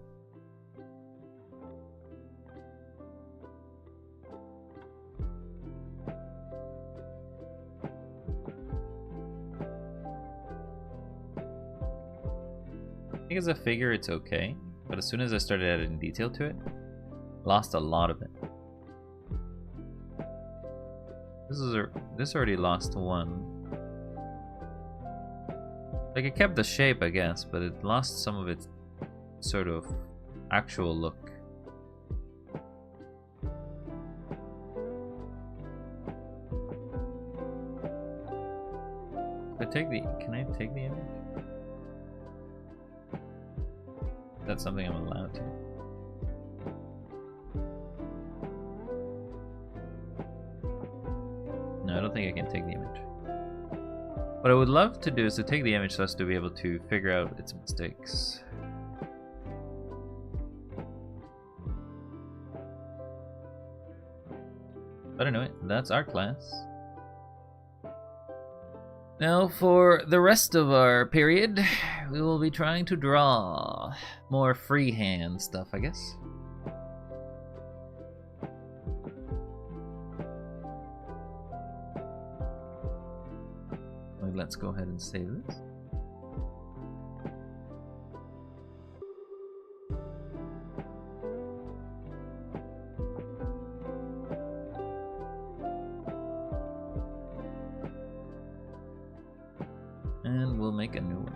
I think as a figure it's okay, but as soon as I started adding detail to it, lost a lot of it. This already lost one. Like, it kept the shape, I guess, but it lost some of its sort of actual look. Can I take the image? That's something I'm allowed to. No, I don't think I can take the image. What I would love to do is to take the image so as to be able to figure out its mistakes. But anyway, that's our class. Now for the rest of our period, we will be trying to draw more freehand stuff, I guess. Let's go ahead and save this. And we'll make a new one.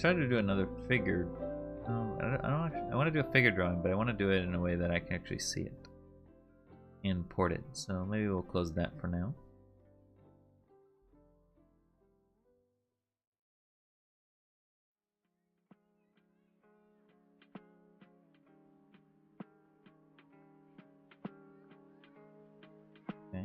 Try to do another figure. I want to do a figure drawing, but I want to do it in a way that I can actually see it imported. So maybe we'll close that for now. Okay.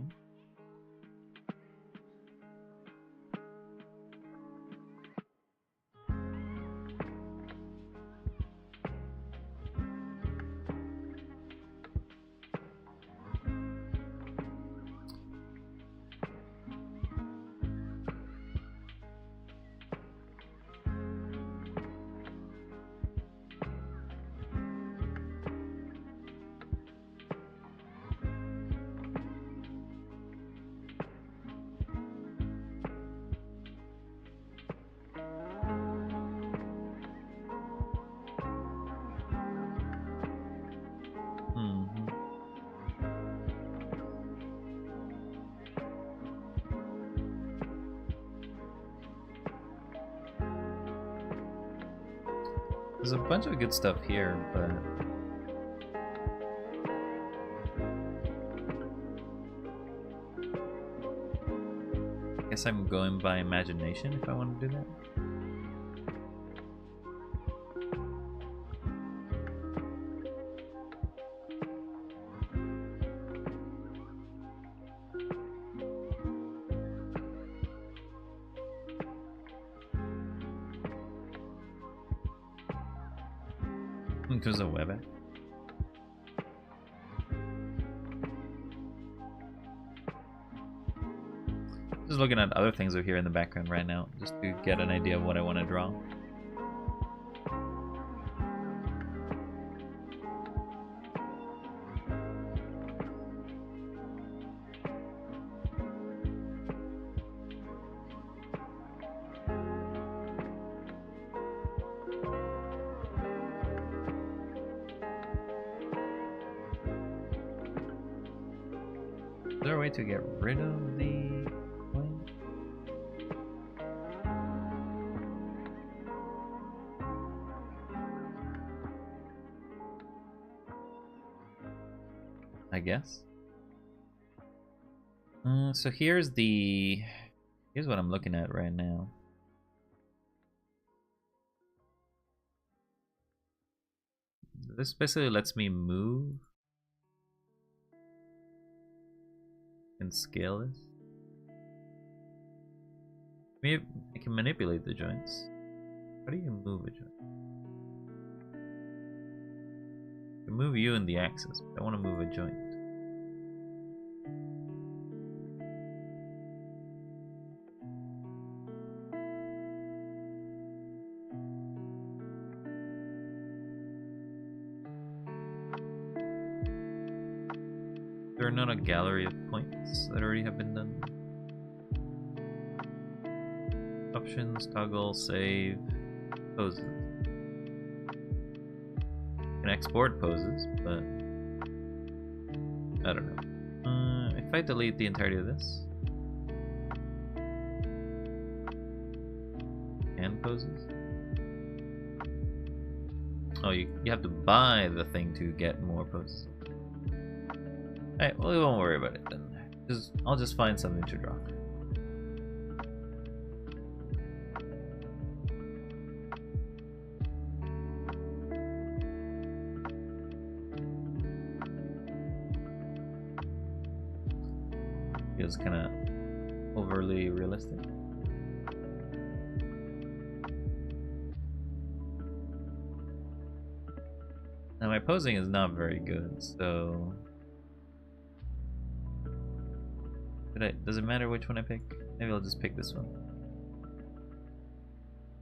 There's a bunch of good stuff here, but I guess I'm going by imagination if I want to do that. There's a web app. Just looking at other things over here in the background right now, just to get an idea of what I want to draw. Is there a way to get rid of the wing? I guess. So here's what I'm looking at right now. This basically lets me move and scale this. Maybe I can manipulate the joints. How do you move a joint? I can move you in the axis, but I want to move a joint. There are not a gallery of points that already have been done. Options, toggle, save, poses. You can export poses, but I don't know. If I delete the entirety of this, and poses. Oh, you have to buy the thing to get more poses. Alright, well, we won't worry about it then. I'll just find something to draw. Feels kind of overly realistic. Now my posing is not very good, so does it matter which one I pick? Maybe I'll just pick this one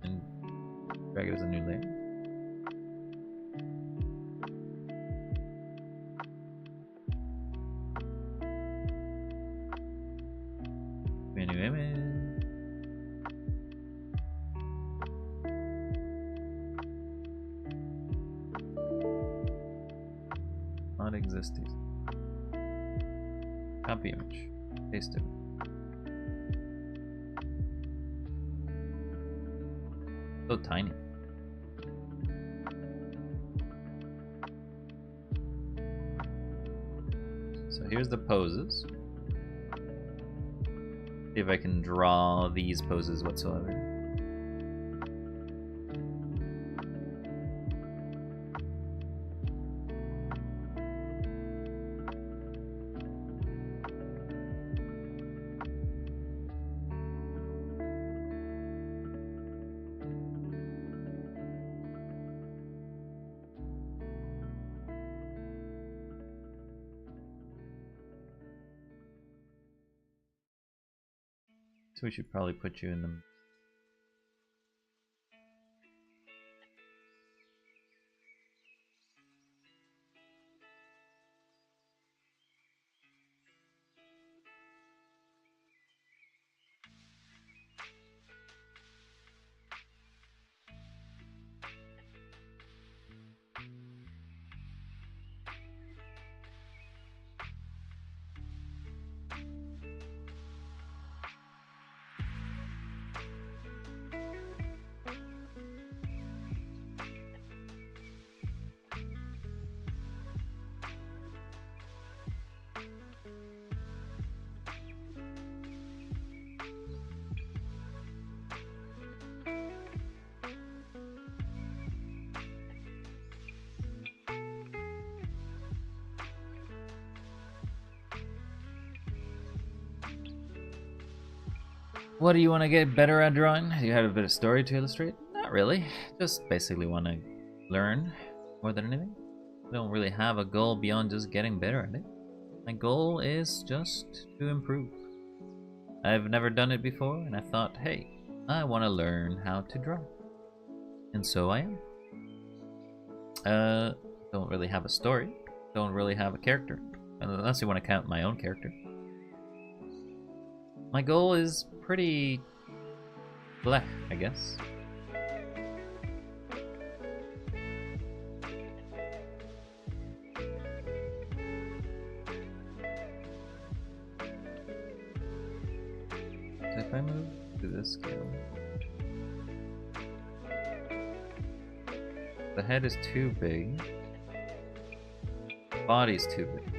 and drag it as a new layer. New image. Not existing. Copy image. Paste it. So tiny. So here's the poses. See if I can draw these poses whatsoever. So we should probably put you in them. What do you want to get better at drawing? Do you have a bit of story to illustrate? Not really. Just basically want to learn more than anything. I don't really have a goal beyond just getting better at it. My goal is just to improve. I've never done it before, and I thought, hey, I want to learn how to draw. And so I am. Don't really have a story. Don't really have a character. Unless you want to count my own character. My goal is pretty bleh, I guess. So if I move to this scale, the head is too big, body's too big.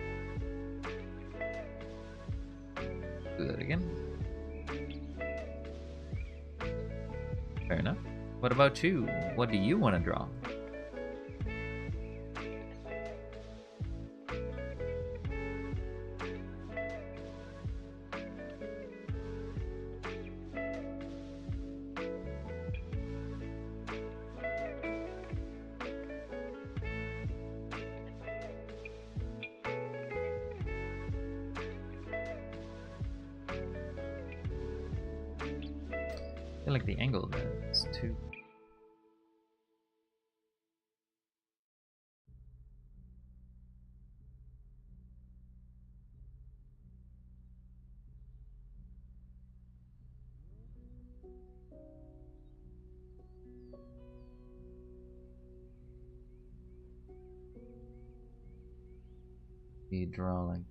Do that again. Fair enough. What about you? What do you want to draw? feel like the angle of that is too. The drawing.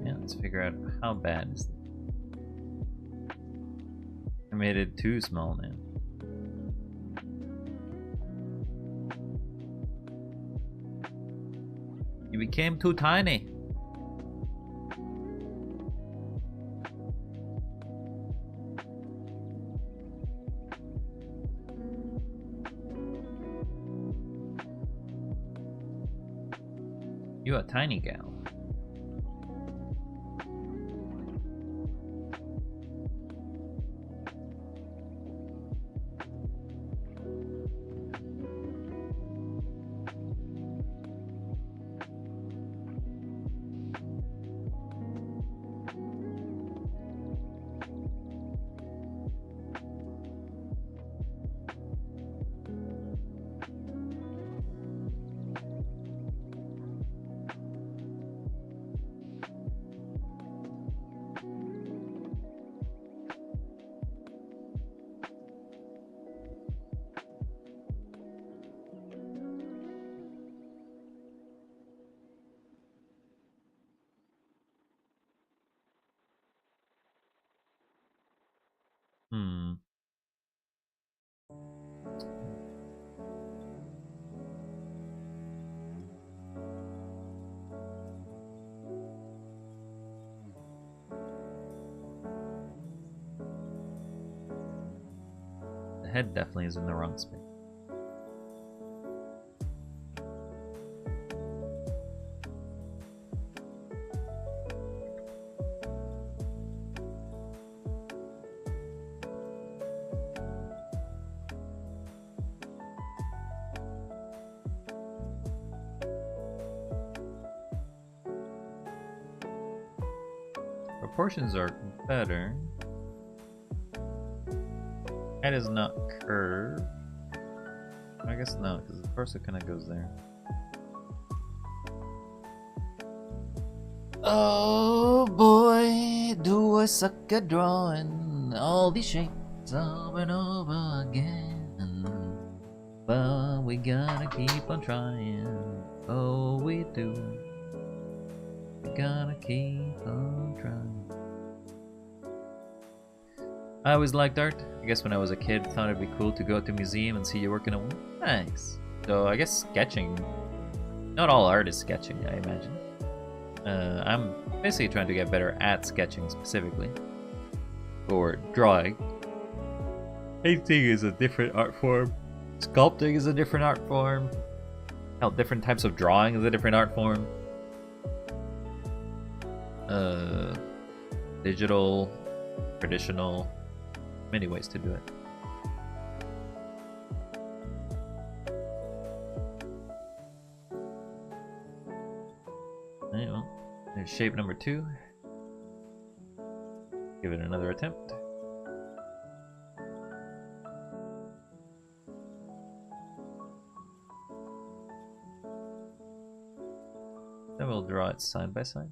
Yeah, let's figure out how bad is this. I made it too small now. You became too tiny. You a tiny gal. Hmm. The head definitely is in the wrong space. Proportions are better. Head is not curved. I guess no, because the torso kind of goes there. Oh boy, do I suck at drawing all these shapes over and over again. But we gotta keep on trying. Oh, we do. We gotta keep on trying. I always liked art. I guess when I was a kid, thought it'd be cool to go to a museum and see you working on one. Nice. So I guess sketching. Not all art is sketching, I imagine. I'm basically trying to get better at sketching specifically. Or drawing. Painting is a different art form. Sculpting is a different art form. Hell, different types of drawing is a different art form. Digital, traditional, many ways to do it. Alright, well, there's shape number 2. Give it another attempt. Then we'll draw it side by side.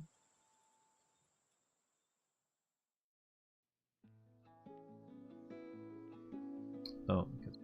Oh, because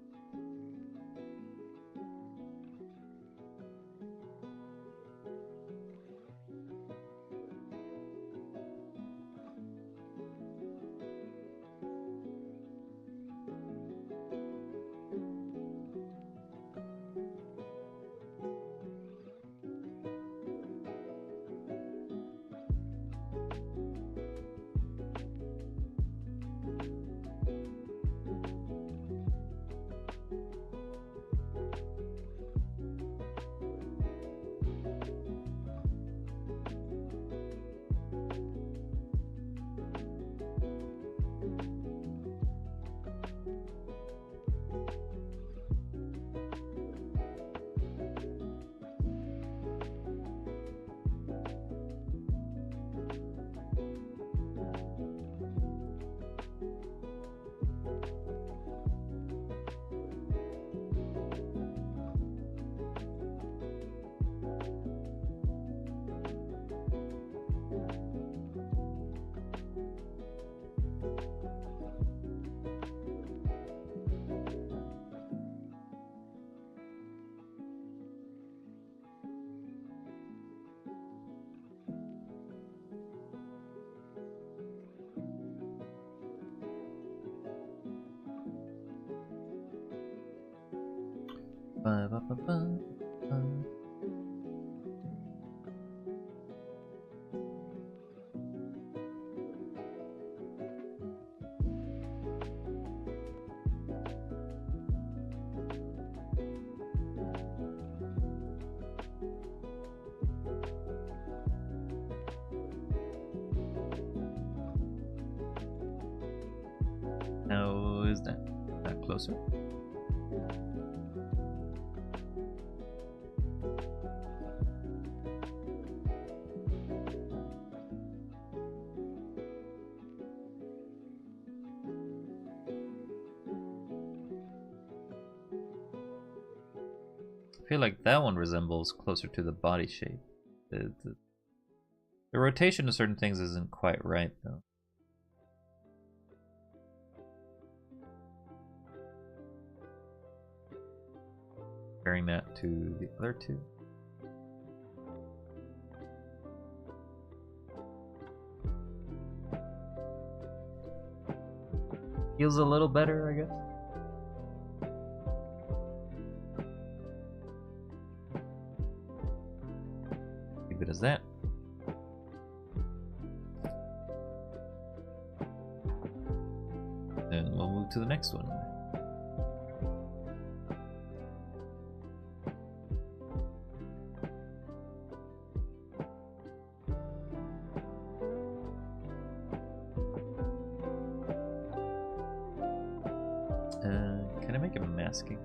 Ba, ba, ba, ba, ba. How is that? That closer? I feel like that one resembles closer to the body shape. The rotation of certain things isn't quite right, though. Comparing that to the other two. Feels a little better, I guess. Leave it as that. Then we'll move to the next one. Can I make it masking?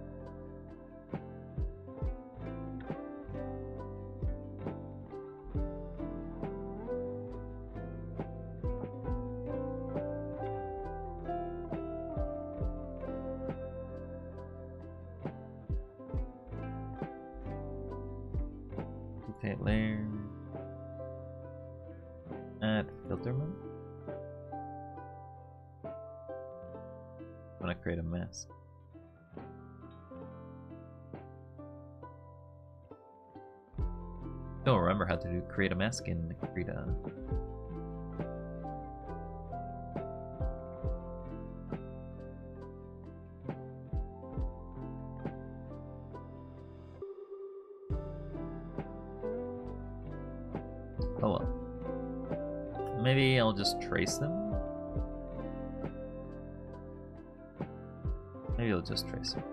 Duplicate layer. Add filter mode. When I create a mask. Don't remember how to create a mask in Krita. Oh well. Maybe I'll just trace them? Maybe I'll just trace them.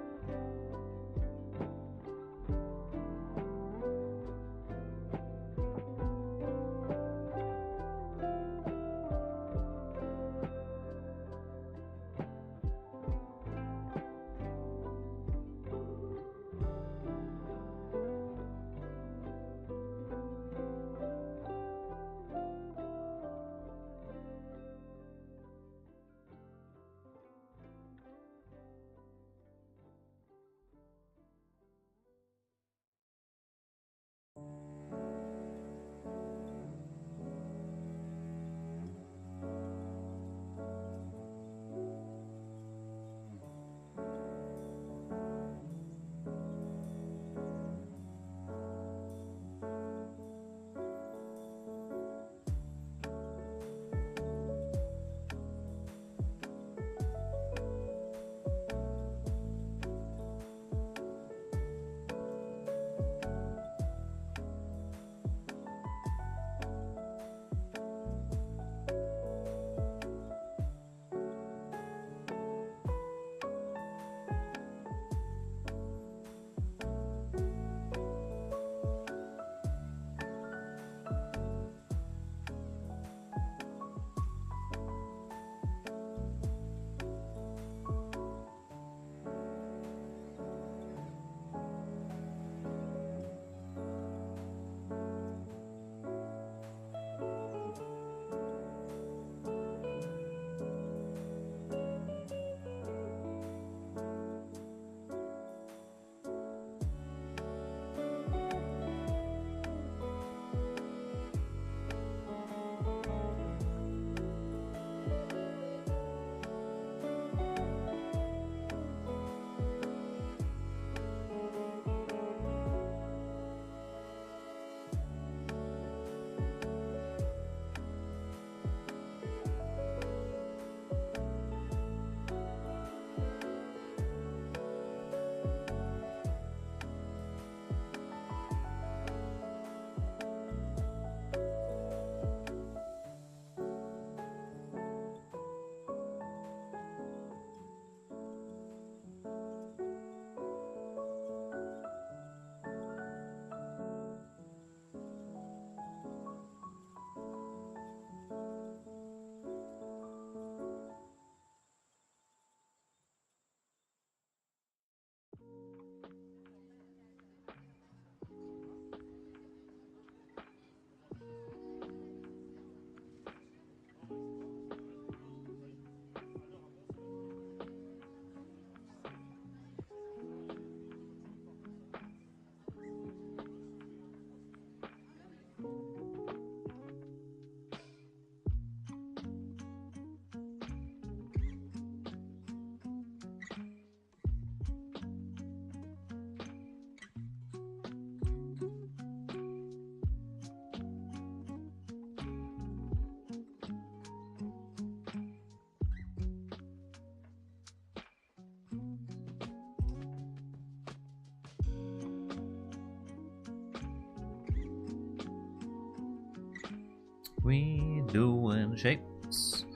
We doing shapes.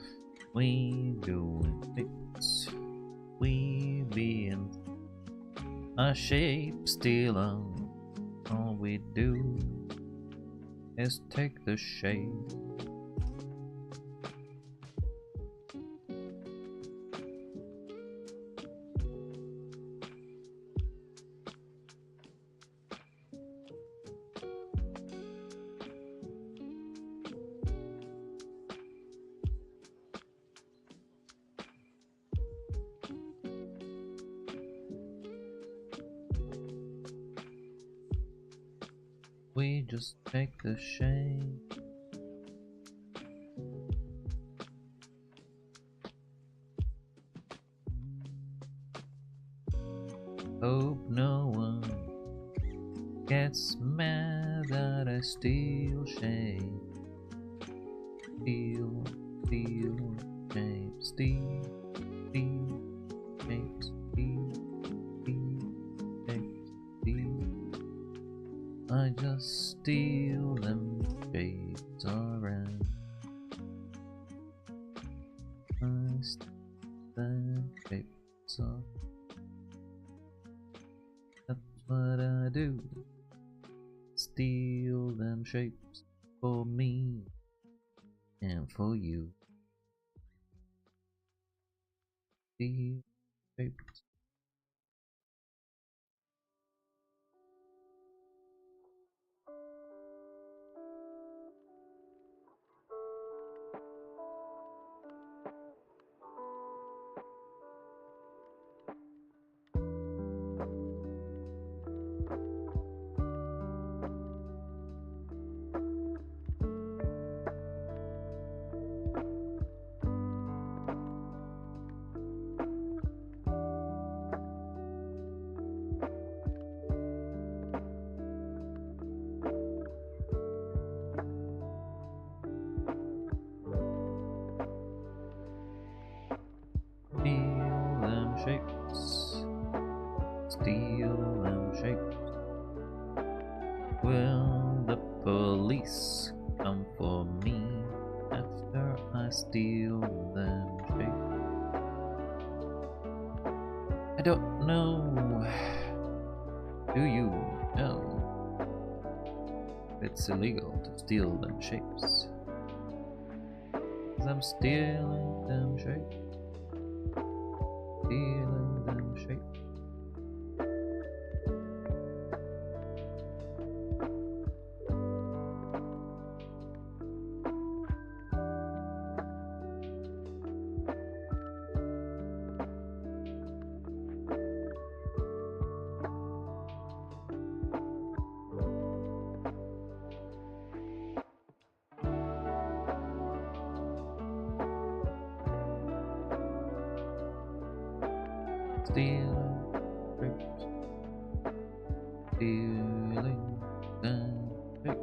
We doing shapes. We being a shape stealer. All we do is take the shape. We just take the shape. Hope no one gets mad that I steal shape. Steal, steal, shape, steal, steal, shape, steal, steal, shape, steal. I just steal them shapes around. I steal them shapes around. That's what I do. Steal them shapes for me and for you. Steal shapes. Steal them shapes. Steal them shapes. Will the police come for me after I steal them shapes? I don't know. Do you know it's illegal to steal them shapes? 'Cause I'm stealing them shapes. Stealing them shapes. Stealing shapes. Stealing them shapes.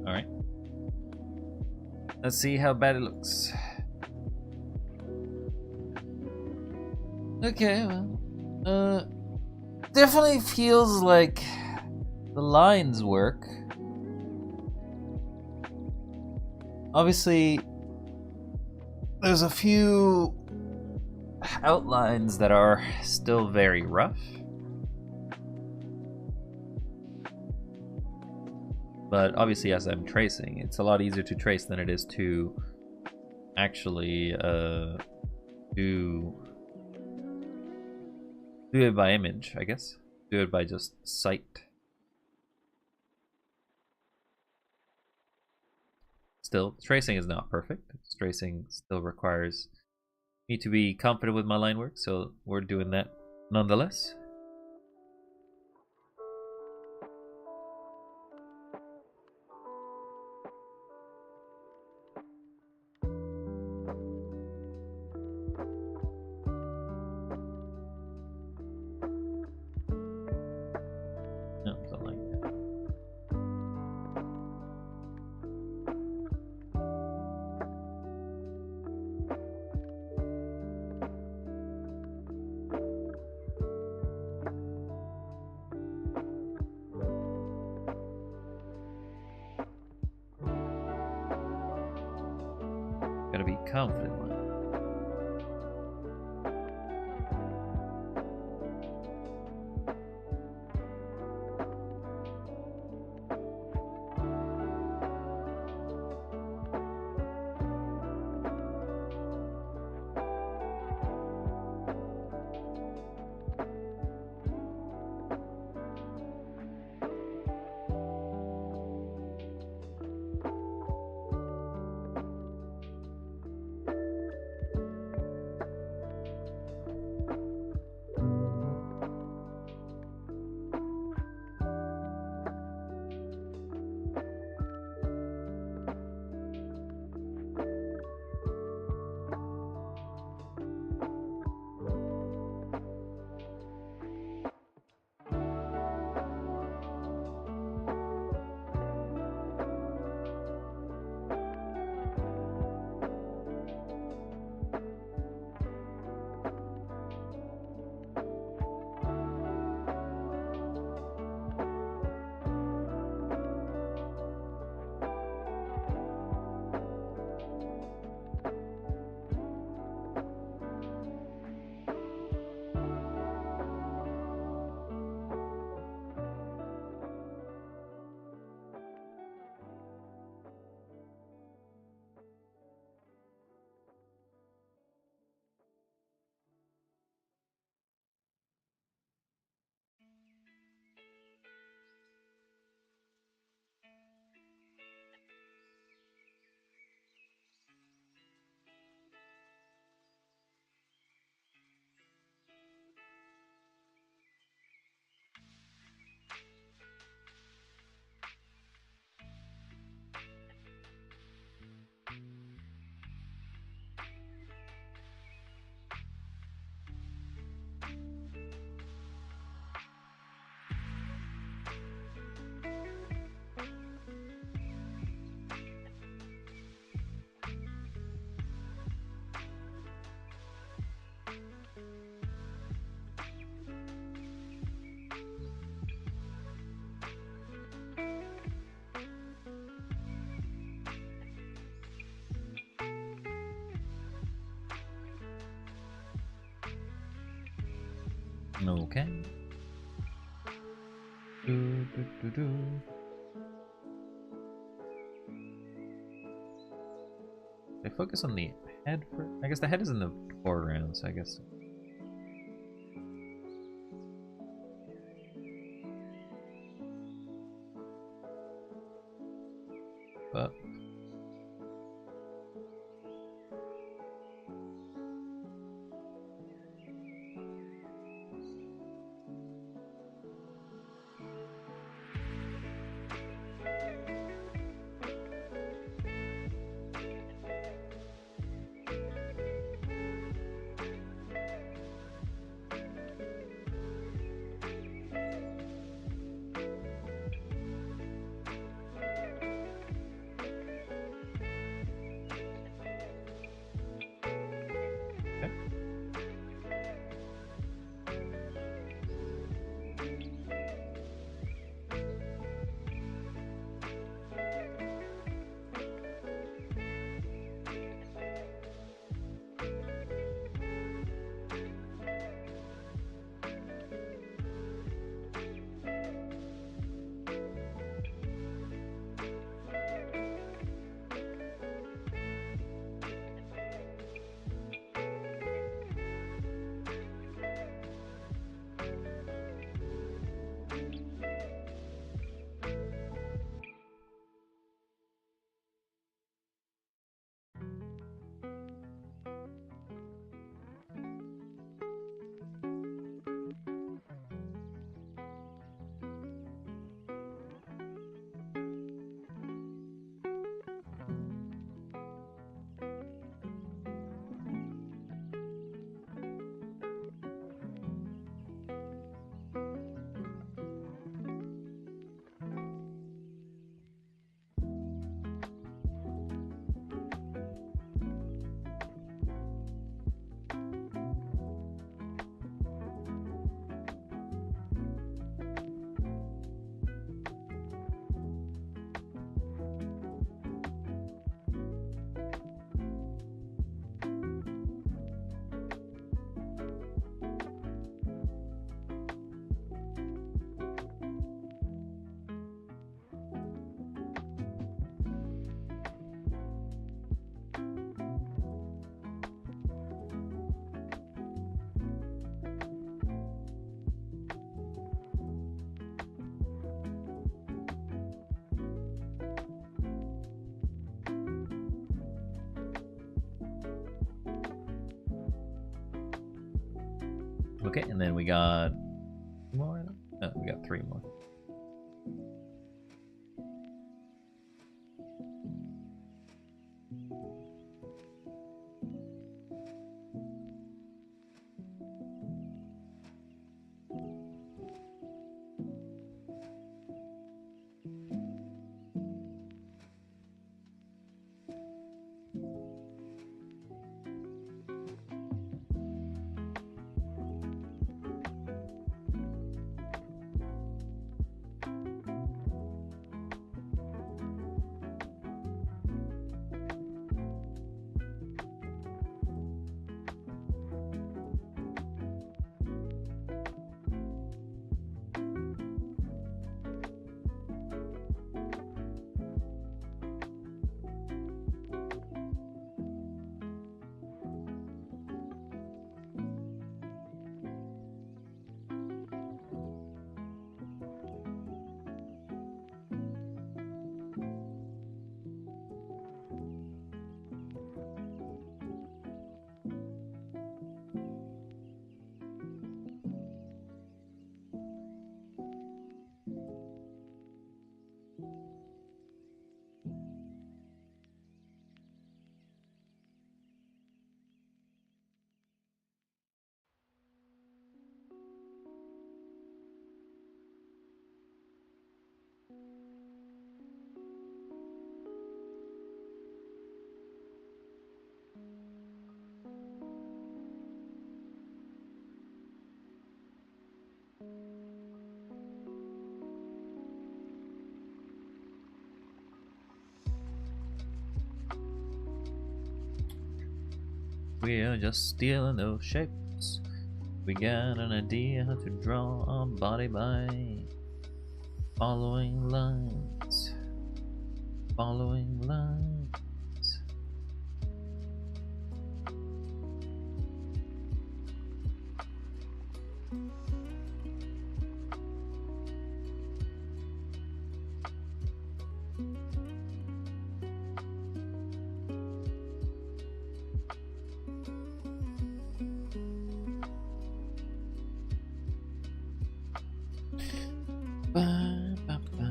Alright. Let's see how bad it looks. Okay, well. Definitely feels like the lines work. Obviously, there's a few outlines that are still very rough. But obviously, as I'm tracing, it's a lot easier to trace than it is to actually do it by image, I guess. Do it by just sight. Still, tracing is not perfect. Tracing still requires me to be confident with my line work, so we're doing that nonetheless. No, something like that. Gotta be confident. Okay. I focus on the head for. I guess the head is in the foreground, so I guess. But Okay, and then we got more. No, we got 3 more. We are just stealing those shapes. We got an idea how to draw a body by following lines. Following lines. Ba, ba, ba.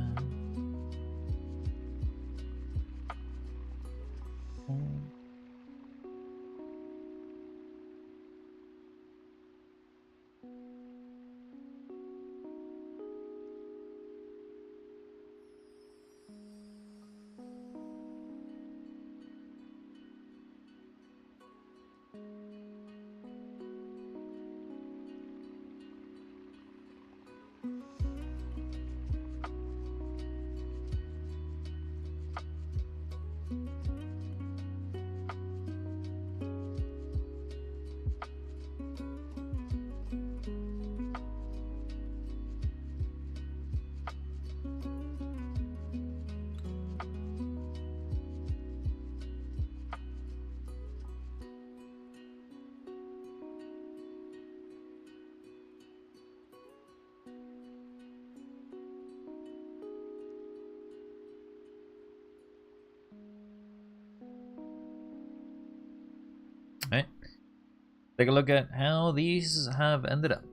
Alright, take a look at how these have ended up.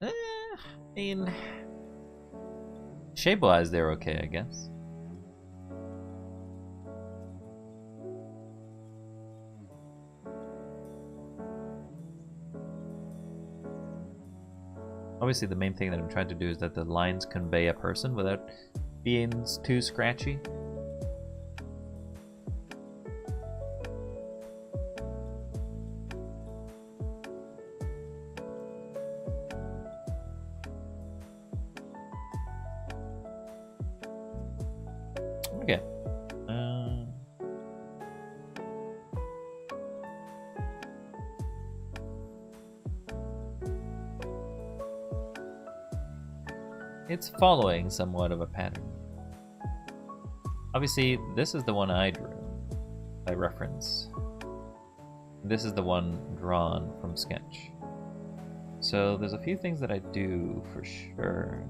I mean, shape-wise, they're okay, I guess. Obviously, the main thing that I'm trying to do is that the lines convey a person without being too scratchy. Okay. It's following somewhat of a pattern. Obviously, this is the one I drew by reference. This is the one drawn from sketch. So there's a few things that I do for sure.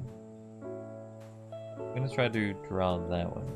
I'm gonna try to draw that one.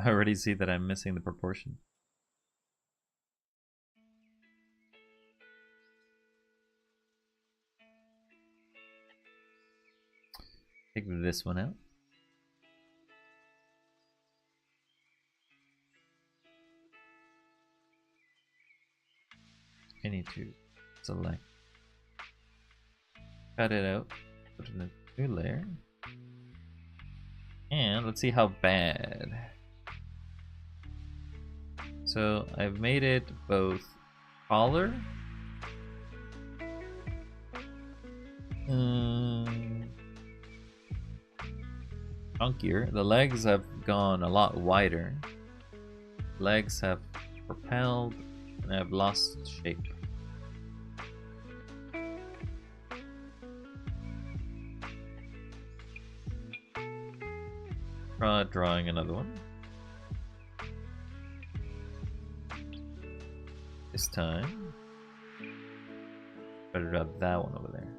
I already see that I'm missing the proportion. Take this one out. I need to select, cut it out, put it in a new layer, and let's see how bad. So I've made it both taller, chunkier. The legs have gone a lot wider. Legs have propelled and I've lost shape. Try drawing another one. This time, try to draw that one over there.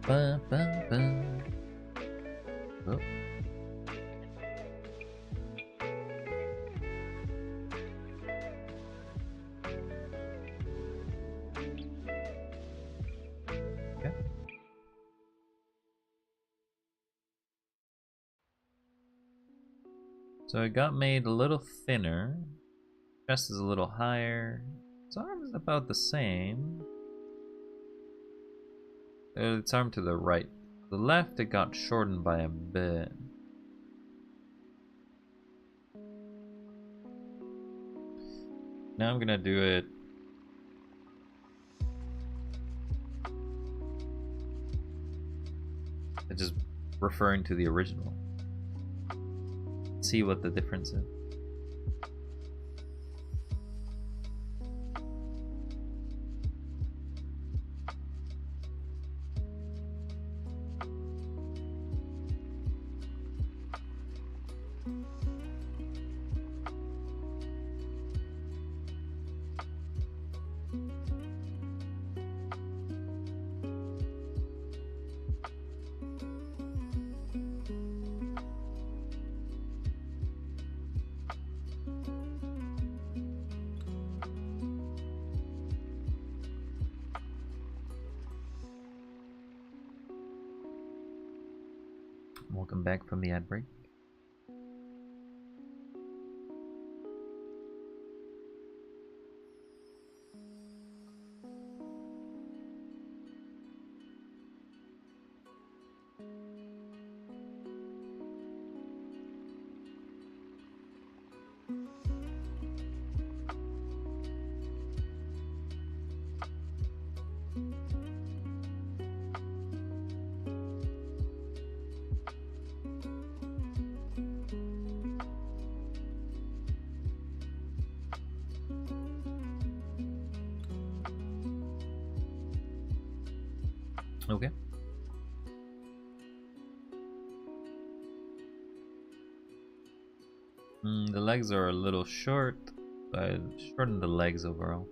Ba, ba, ba. Oh. Okay. So it got made a little thinner. Chest is a little higher. Its arm is about the same. Its arm to the right. The left, it got shortened by a bit. Now I'm gonna do it. Just referring to the original. See what the difference is. Welcome back from the ad break. Okay. The legs are a little short, but shorten the legs overall.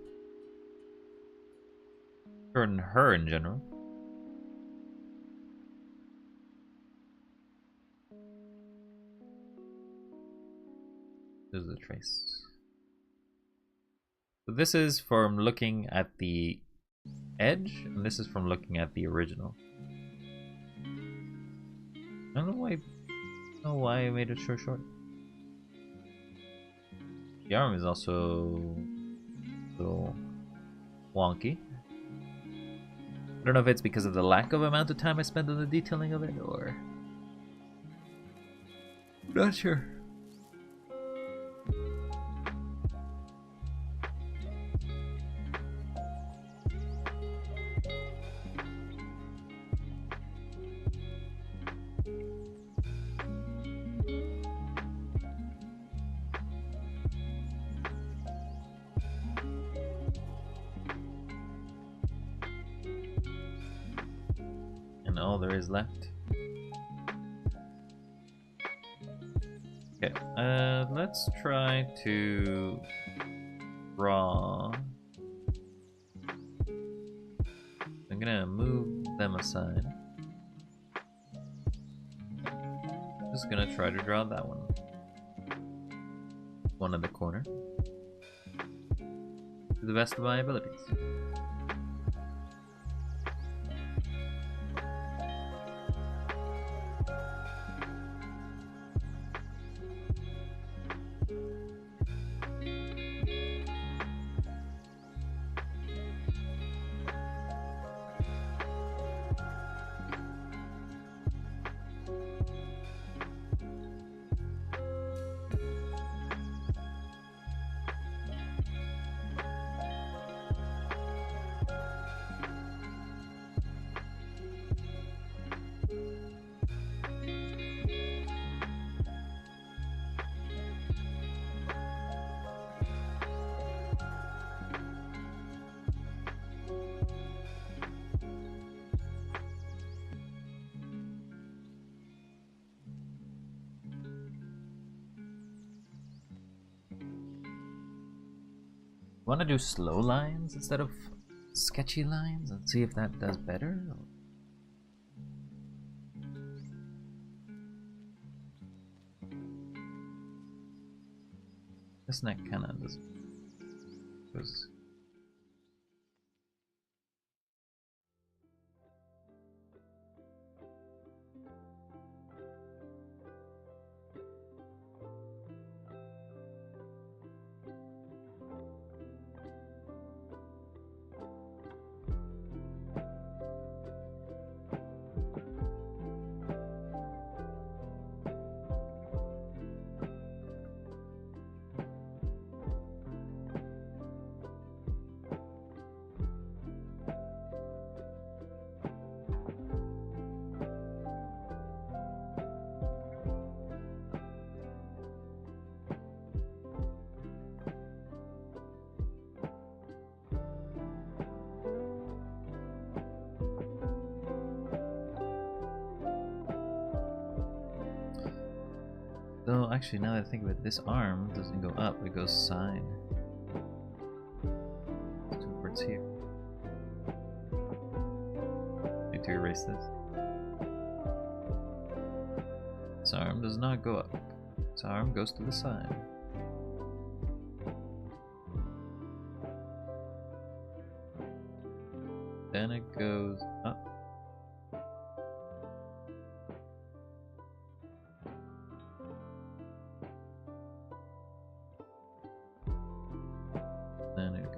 Shorten her in general. This is a trace. So this is from looking at the edge, and this is from looking at the original. I don't know why I made it so short. The arm is also a little wonky. I don't know if it's because of the lack of amount of time I spent on the detailing of it, or... I'm not sure. And all there is left. Okay, let's try to draw. I'm gonna move them aside. Just gonna try to draw that one. One in the corner. To the best of my abilities. Want to do slow lines instead of sketchy lines and see if that does better? This neck kind of does. Though, actually, now that I think of it, this arm doesn't go up, it goes side. Towards here. Need to erase this. This arm does not go up. This arm goes to the side. Then it goes up. Then it goes.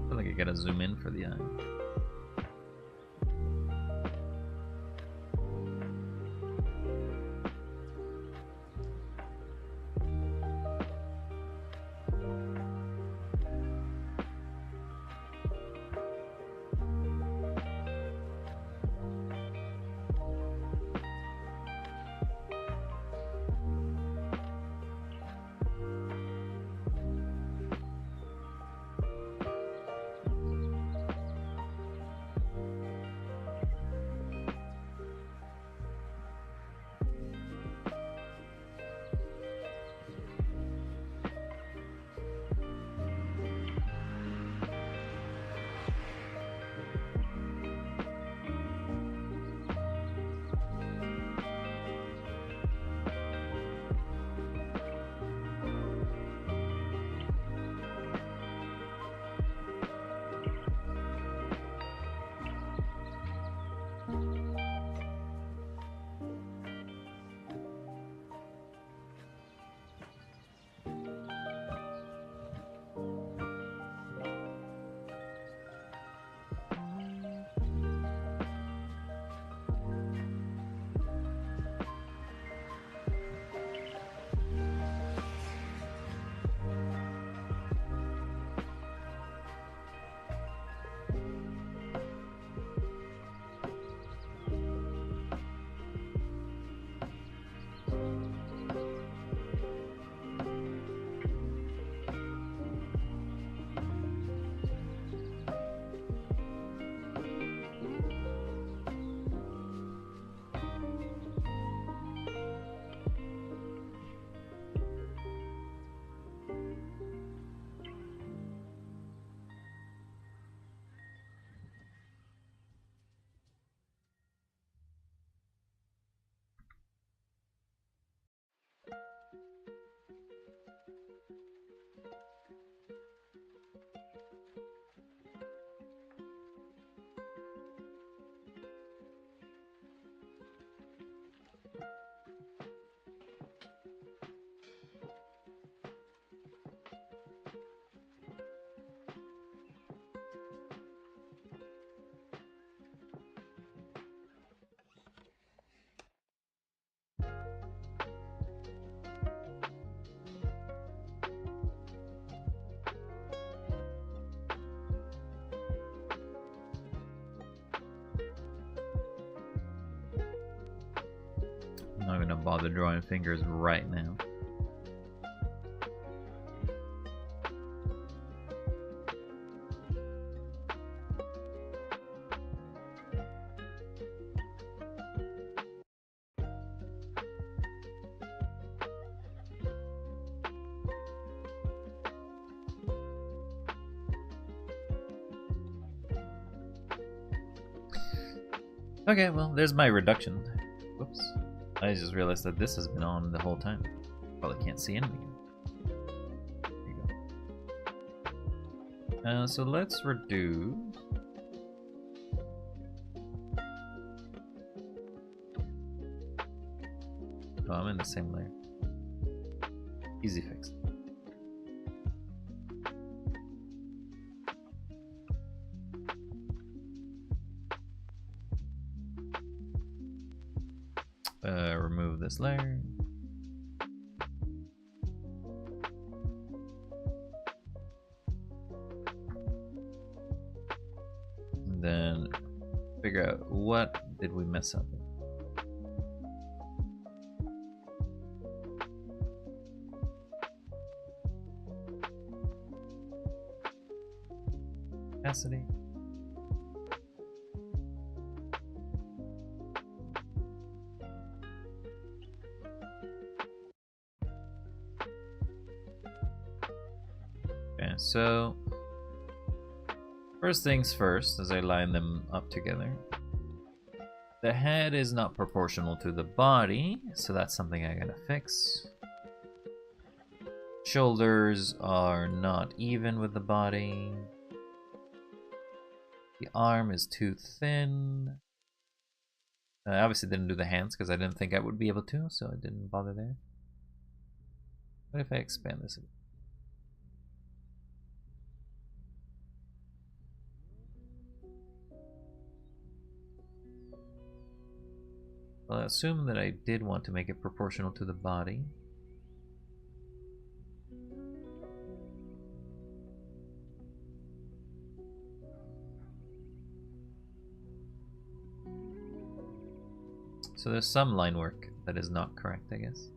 feel like I gotta zoom in for the eye. I'm not gonna bother drawing fingers right now. Okay, well, there's my reduction. Whoops. I just realized that this has been on the whole time. Probably can't see anything. There you go. So let's reduce. Oh, I'm in the same layer. Easy fix. Remove this layer. And then figure out what did we mess up. Opacity. Okay, so first things first, as I line them up together, the head is not proportional to the body, so that's something I gotta fix. Shoulders are not even with the body. The arm is too thin. I obviously didn't do the hands because I didn't think I would be able to, so I didn't bother there. What if I expand this a bit? Well, I assume that I did want to make it proportional to the body. So there's some line work that is not correct, I guess.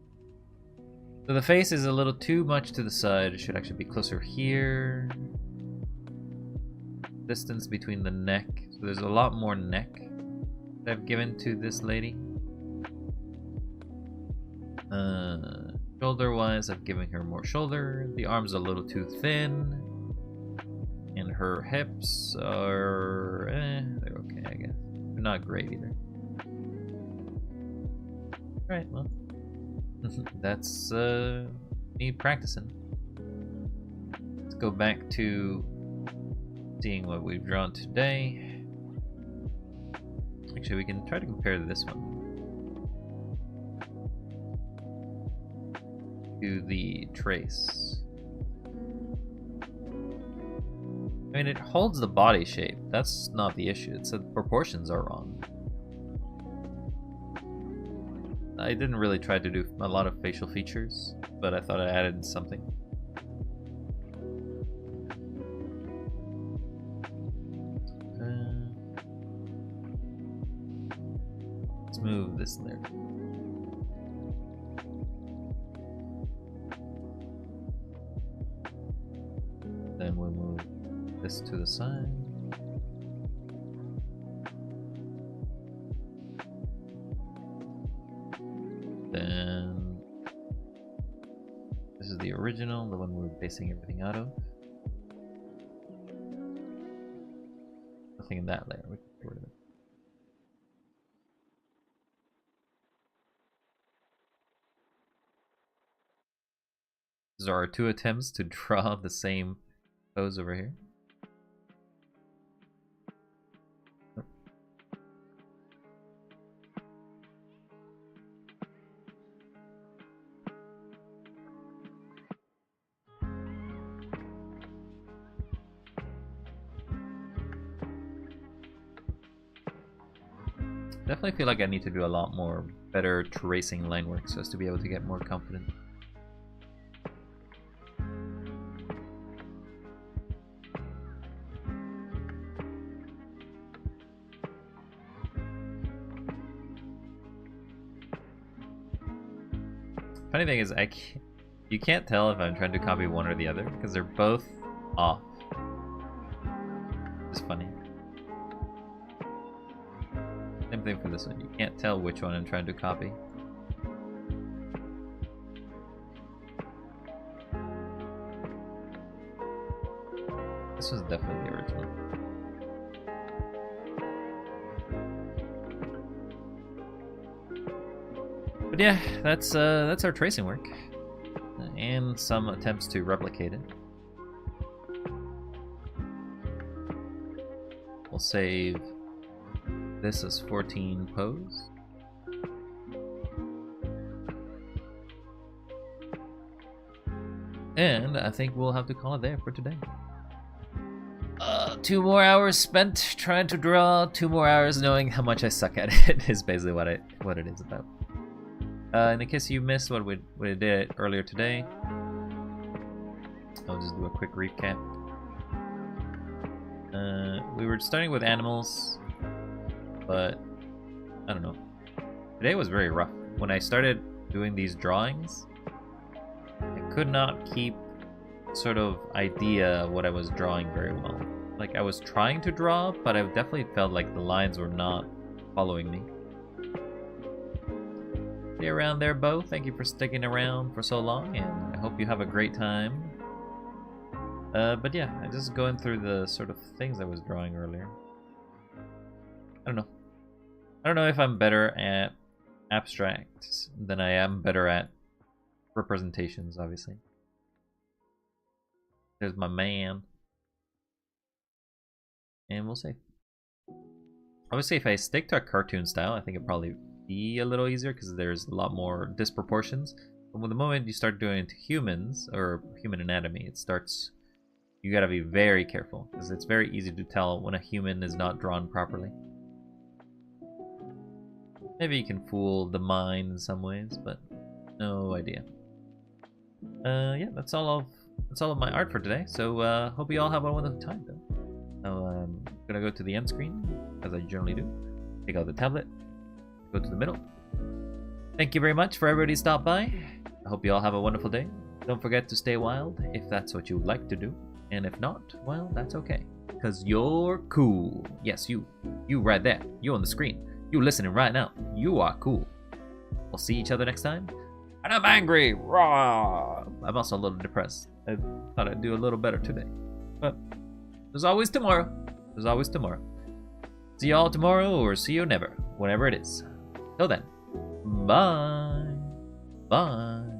So the face is a little too much to the side. It should actually be closer here. Distance between the neck. So there's a lot more neck that I've given to this lady. Shoulder-wise, I've given her more shoulder. The arm's a little too thin. And her hips are... they're okay, I guess. They're not great either. Alright, well. That's me practicing. Let's go back to seeing what we've drawn today. Actually, we can try to compare this one to the trace. I mean, it holds the body shape. That's not the issue. It's that the proportions are wrong. I didn't really try to do a lot of facial features, but I thought I added something. Let's move this there. Then we'll move this to the side. Then this is the original, the one we're basing everything out of. Nothing in that layer. We can get rid of it. These are our two attempts to draw the same pose over here. Definitely feel like I need to do a lot more better tracing line work so as to be able to get more confident. Funny thing is, you can't tell if I'm trying to copy one or the other because they're both off. It's funny. Same thing for this one. You can't tell which one I'm trying to copy. This was definitely the original. But yeah, that's our tracing work, and some attempts to replicate it. We'll save this as 14 pose. And I think we'll have to call it there for today. 2 more hours spent trying to draw, 2 more hours knowing how much I suck at it is basically what it is about. In case you missed what we did earlier today, I'll just do a quick recap. We were starting with animals, but I don't know. Today was very rough. When I started doing these drawings, I could not keep sort of idea of what I was drawing very well. Like, I was trying to draw, but I definitely felt like the lines were not following me. Stay around there, Bo. Thank you for sticking around for so long, and I hope you have a great time. But yeah, I'm just going through the sort of things I was drawing earlier. I don't know. I don't know if I'm better at abstracts than I am better at representations, obviously. There's my man. And we'll see. Obviously, if I stick to a cartoon style, I think it'd probably be a little easier because there's a lot more disproportions. But when the moment you start doing it to humans or human anatomy, it starts. You gotta be very careful because it's very easy to tell when a human is not drawn properly. Maybe you can fool the mind in some ways, but no idea. Yeah, that's all of my art for today. So hope you all have a wonderful time though. Now I'm gonna go to the end screen, as I generally do. Take out the tablet, go to the middle. Thank you very much for everybody who stopped by. I hope you all have a wonderful day. Don't forget to stay wild if that's what you would like to do. And if not, well, that's okay. Because you're cool. Yes, you right there. You on the screen. You listening right now. You are cool. We'll see each other next time. And I'm angry. Raw. I'm also a little depressed. I thought I'd do a little better today. But there's always tomorrow. There's always tomorrow. See y'all tomorrow or see you never. Whenever it is. Till then. Bye. Bye.